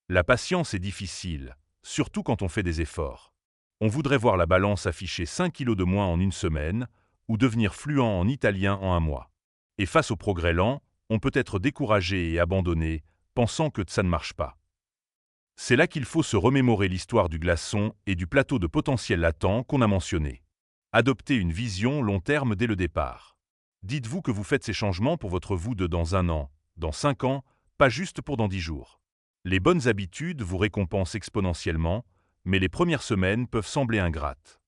La patience est difficile, surtout quand on fait des efforts. On voudrait voir la balance afficher 5 kilos de moins en 1 semaine ou devenir fluent en italien en 1 mois. Et face au progrès lent, on peut être découragé et abandonné, pensant que ça ne marche pas. C'est là qu'il faut se remémorer l'histoire du glaçon et du plateau de potentiel latent qu'on a mentionné. Adoptez une vision long terme dès le départ. Dites-vous que vous faites ces changements pour votre vous de dans 1 an, dans 5 ans, pas juste pour dans 10 jours. Les bonnes habitudes vous récompensent exponentiellement, mais les premières semaines peuvent sembler ingrates.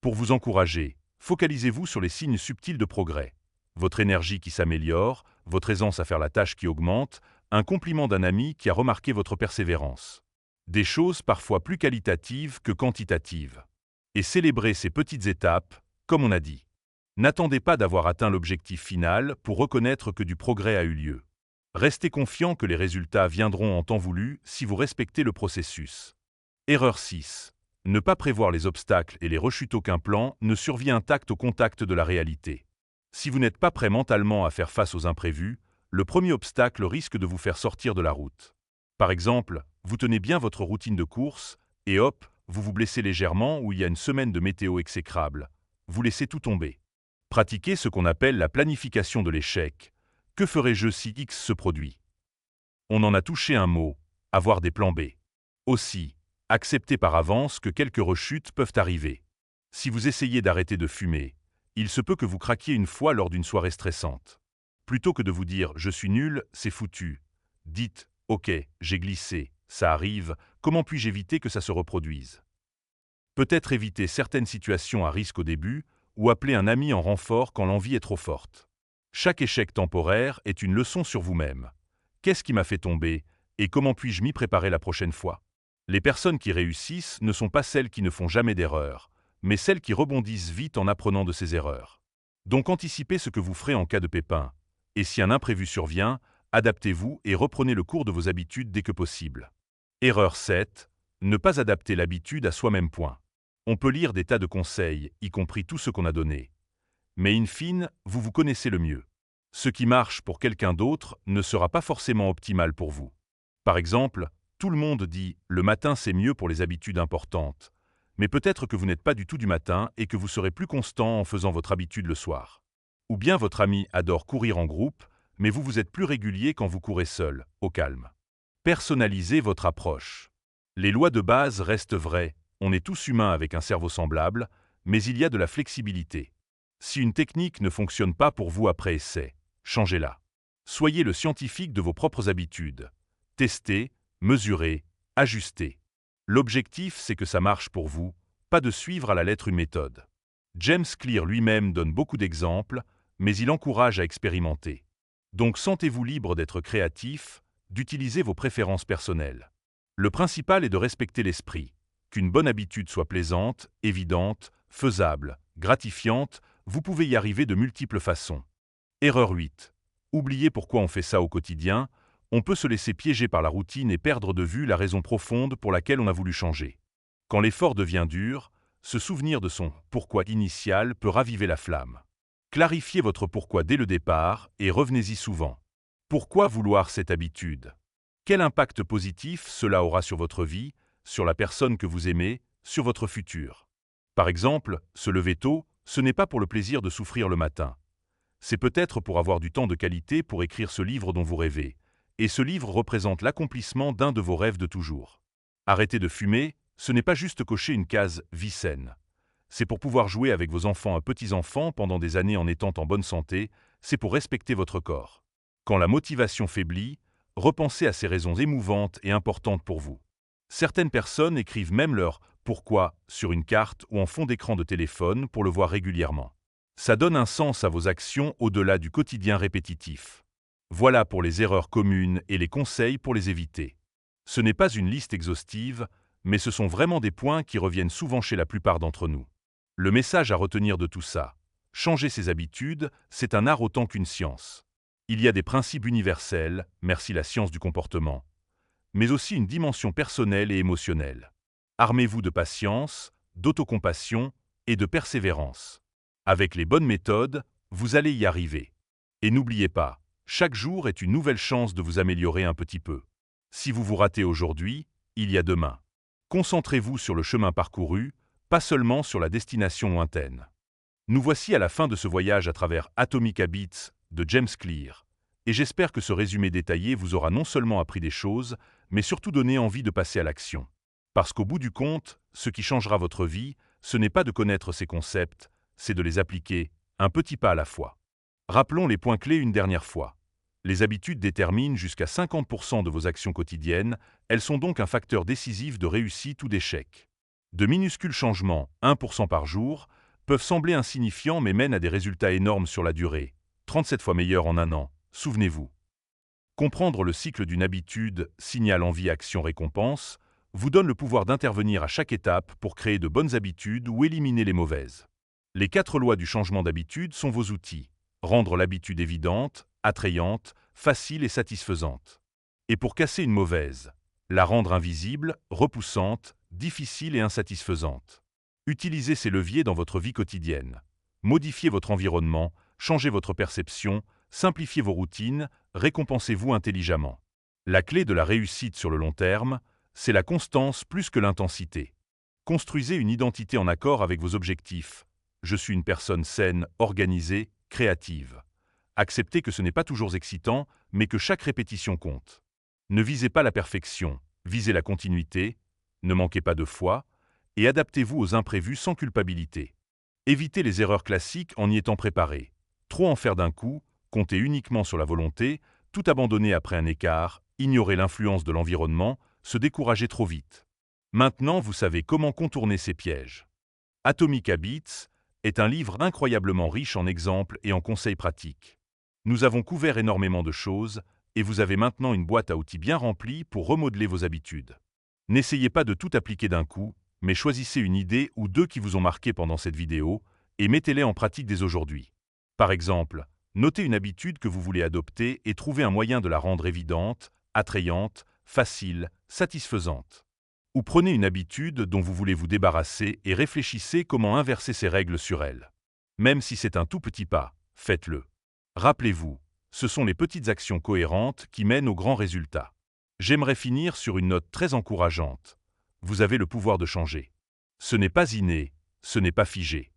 Pour vous encourager, focalisez-vous sur les signes subtils de progrès. Votre énergie qui s'améliore, votre aisance à faire la tâche qui augmente, un compliment d'un ami qui a remarqué votre persévérance. Des choses parfois plus qualitatives que quantitatives. Et célébrez ces petites étapes, comme on a dit. N'attendez pas d'avoir atteint l'objectif final pour reconnaître que du progrès a eu lieu. Restez confiant que les résultats viendront en temps voulu si vous respectez le processus. Erreur 6. Ne pas prévoir les obstacles et les rechutes. Aucun plan ne survient intact au contact de la réalité. Si vous n'êtes pas prêt mentalement à faire face aux imprévus, le premier obstacle risque de vous faire sortir de la route. Par exemple, vous tenez bien votre routine de course, et hop, vous vous blessez légèrement ou il y a une semaine de météo exécrable. Vous laissez tout tomber. Pratiquez ce qu'on appelle la planification de l'échec. Que ferais-je si X se produit? On en a touché un mot, avoir des plans B. Aussi, acceptez par avance que quelques rechutes peuvent arriver. Si vous essayez d'arrêter de fumer, il se peut que vous craquiez une fois lors d'une soirée stressante. Plutôt que de vous dire « je suis nul, c'est foutu », dites « ok, j'ai glissé, ça arrive, comment puis-je éviter que ça se reproduise ?» Peut-être éviter certaines situations à risque au début ou appeler un ami en renfort quand l'envie est trop forte. Chaque échec temporaire est une leçon sur vous-même. Qu'est-ce qui m'a fait tomber et comment puis-je m'y préparer la prochaine fois? Les personnes qui réussissent ne sont pas celles qui ne font jamais d'erreurs, mais celles qui rebondissent vite en apprenant de ces erreurs. Donc anticipez ce que vous ferez en cas de pépin. Et si un imprévu survient, adaptez-vous et reprenez le cours de vos habitudes dès que possible. Erreur 7. Ne pas adapter l'habitude à soi-même. On peut lire des tas de conseils, y compris tout ce qu'on a donné. Mais in fine, vous vous connaissez le mieux. Ce qui marche pour quelqu'un d'autre ne sera pas forcément optimal pour vous. Par exemple, tout le monde dit « le matin c'est mieux pour les habitudes importantes », mais peut-être que vous n'êtes pas du tout du matin et que vous serez plus constant en faisant votre habitude le soir. Ou bien votre ami adore courir en groupe, mais vous êtes plus régulier quand vous courez seul, au calme. Personnalisez votre approche. Les lois de base restent vraies, on est tous humains avec un cerveau semblable, mais il y a de la flexibilité. Si une technique ne fonctionne pas pour vous après essai, changez-la. Soyez le scientifique de vos propres habitudes. Testez, mesurez, ajustez. L'objectif, c'est que ça marche pour vous, pas de suivre à la lettre une méthode. James Clear lui-même donne beaucoup d'exemples, mais il encourage à expérimenter. Donc sentez-vous libre d'être créatif, d'utiliser vos préférences personnelles. Le principal est de respecter l'esprit. Qu'une bonne habitude soit plaisante, évidente, faisable, gratifiante, vous pouvez y arriver de multiples façons. Erreur 8. Oubliez pourquoi on fait ça au quotidien, on peut se laisser piéger par la routine et perdre de vue la raison profonde pour laquelle on a voulu changer. Quand l'effort devient dur, se souvenir de son « pourquoi » initial peut raviver la flamme. Clarifiez votre pourquoi dès le départ et revenez-y souvent. Pourquoi vouloir cette habitude? Quel impact positif cela aura sur votre vie, sur la personne que vous aimez, sur votre futur? Par exemple, se lever tôt, ce n'est pas pour le plaisir de souffrir le matin. C'est peut-être pour avoir du temps de qualité pour écrire ce livre dont vous rêvez. Et ce livre représente l'accomplissement d'un de vos rêves de toujours. Arrêter de fumer, ce n'est pas juste cocher une case « vie saine ». C'est pour pouvoir jouer avec vos enfants et petits-enfants pendant des années en étant en bonne santé, c'est pour respecter votre corps. Quand la motivation faiblit, repensez à ces raisons émouvantes et importantes pour vous. Certaines personnes écrivent même leur « pourquoi » sur une carte ou en fond d'écran de téléphone pour le voir régulièrement. Ça donne un sens à vos actions au-delà du quotidien répétitif. Voilà pour les erreurs communes et les conseils pour les éviter. Ce n'est pas une liste exhaustive, mais ce sont vraiment des points qui reviennent souvent chez la plupart d'entre nous. Le message à retenir de tout ça, changer ses habitudes, c'est un art autant qu'une science. Il y a des principes universels, merci la science du comportement, mais aussi une dimension personnelle et émotionnelle. Armez-vous de patience, d'autocompassion et de persévérance. Avec les bonnes méthodes, vous allez y arriver. Et n'oubliez pas, chaque jour est une nouvelle chance de vous améliorer un petit peu. Si vous vous ratez aujourd'hui, il y a demain. Concentrez-vous sur le chemin parcouru, pas seulement sur la destination lointaine. Nous voici à la fin de ce voyage à travers Atomic Habits de James Clear, et j'espère que ce résumé détaillé vous aura non seulement appris des choses, mais surtout donné envie de passer à l'action. Parce qu'au bout du compte, ce qui changera votre vie, ce n'est pas de connaître ces concepts, c'est de les appliquer, un petit pas à la fois. Rappelons les points clés une dernière fois. Les habitudes déterminent jusqu'à 50% de vos actions quotidiennes, elles sont donc un facteur décisif de réussite ou d'échec. De minuscules changements, 1% par jour, peuvent sembler insignifiants mais mènent à des résultats énormes sur la durée, 37 fois meilleurs en un an, souvenez-vous. Comprendre le cycle d'une habitude, signal envie, action, récompense, vous donne le pouvoir d'intervenir à chaque étape pour créer de bonnes habitudes ou éliminer les mauvaises. Les 4 lois du changement d'habitude sont vos outils. Rendre l'habitude évidente, attrayante, facile et satisfaisante. Et pour casser une mauvaise, la rendre invisible, repoussante, difficile et insatisfaisante. Utilisez ces leviers dans votre vie quotidienne. Modifiez votre environnement, changez votre perception, simplifiez vos routines, récompensez-vous intelligemment. La clé de la réussite sur le long terme, c'est la constance plus que l'intensité. Construisez une identité en accord avec vos objectifs. Je suis une personne saine, organisée, créative. Acceptez que ce n'est pas toujours excitant, mais que chaque répétition compte. Ne visez pas la perfection, Visez la continuité, ne manquez pas de foi, et adaptez-vous aux imprévus sans culpabilité. Évitez les erreurs classiques en y étant préparé. Trop en faire d'un coup, compter uniquement sur la volonté, tout abandonner après un écart, ignorer l'influence de l'environnement, se décourager trop vite. Maintenant, vous savez comment contourner ces pièges. Atomic Habits est un livre incroyablement riche en exemples et en conseils pratiques. Nous avons couvert énormément de choses et vous avez maintenant une boîte à outils bien remplie pour remodeler vos habitudes. N'essayez pas de tout appliquer d'un coup, mais choisissez une idée ou deux qui vous ont marqué pendant cette vidéo et mettez-les en pratique dès aujourd'hui. Par exemple, notez une habitude que vous voulez adopter et trouvez un moyen de la rendre évidente, attrayante, facile, satisfaisante. Ou prenez une habitude dont vous voulez vous débarrasser et réfléchissez comment inverser ces règles sur elle. Même si c'est un tout petit pas, faites-le. Rappelez-vous, ce sont les petites actions cohérentes qui mènent aux grands résultats. J'aimerais finir sur une note très encourageante. Vous avez le pouvoir de changer. Ce n'est pas inné, ce n'est pas figé.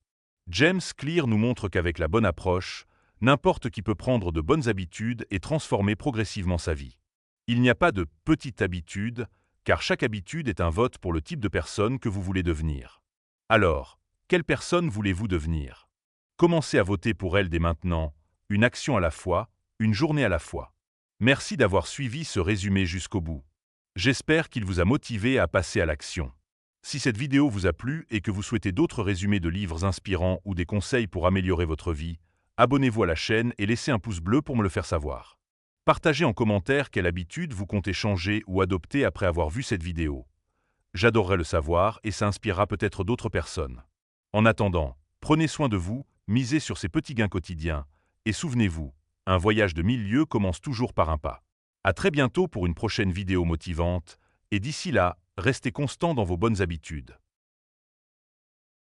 James Clear nous montre qu'avec la bonne approche, n'importe qui peut prendre de bonnes habitudes et transformer progressivement sa vie. Il n'y a pas de petite habitude, car chaque habitude est un vote pour le type de personne que vous voulez devenir. Alors, quelle personne voulez-vous devenir? Commencez à voter pour elle dès maintenant, une action à la fois, une journée à la fois. Merci d'avoir suivi ce résumé jusqu'au bout. J'espère qu'il vous a motivé à passer à l'action. Si cette vidéo vous a plu et que vous souhaitez d'autres résumés de livres inspirants ou des conseils pour améliorer votre vie, abonnez-vous à la chaîne et laissez un pouce bleu pour me le faire savoir. Partagez en commentaire quelle habitude vous comptez changer ou adopter après avoir vu cette vidéo. J'adorerais le savoir et ça inspirera peut-être d'autres personnes. En attendant, prenez soin de vous, misez sur ces petits gains quotidiens et souvenez-vous, un voyage de 1000 lieues commence toujours par un pas. À très bientôt pour une prochaine vidéo motivante et d'ici là, restez constant dans vos bonnes habitudes.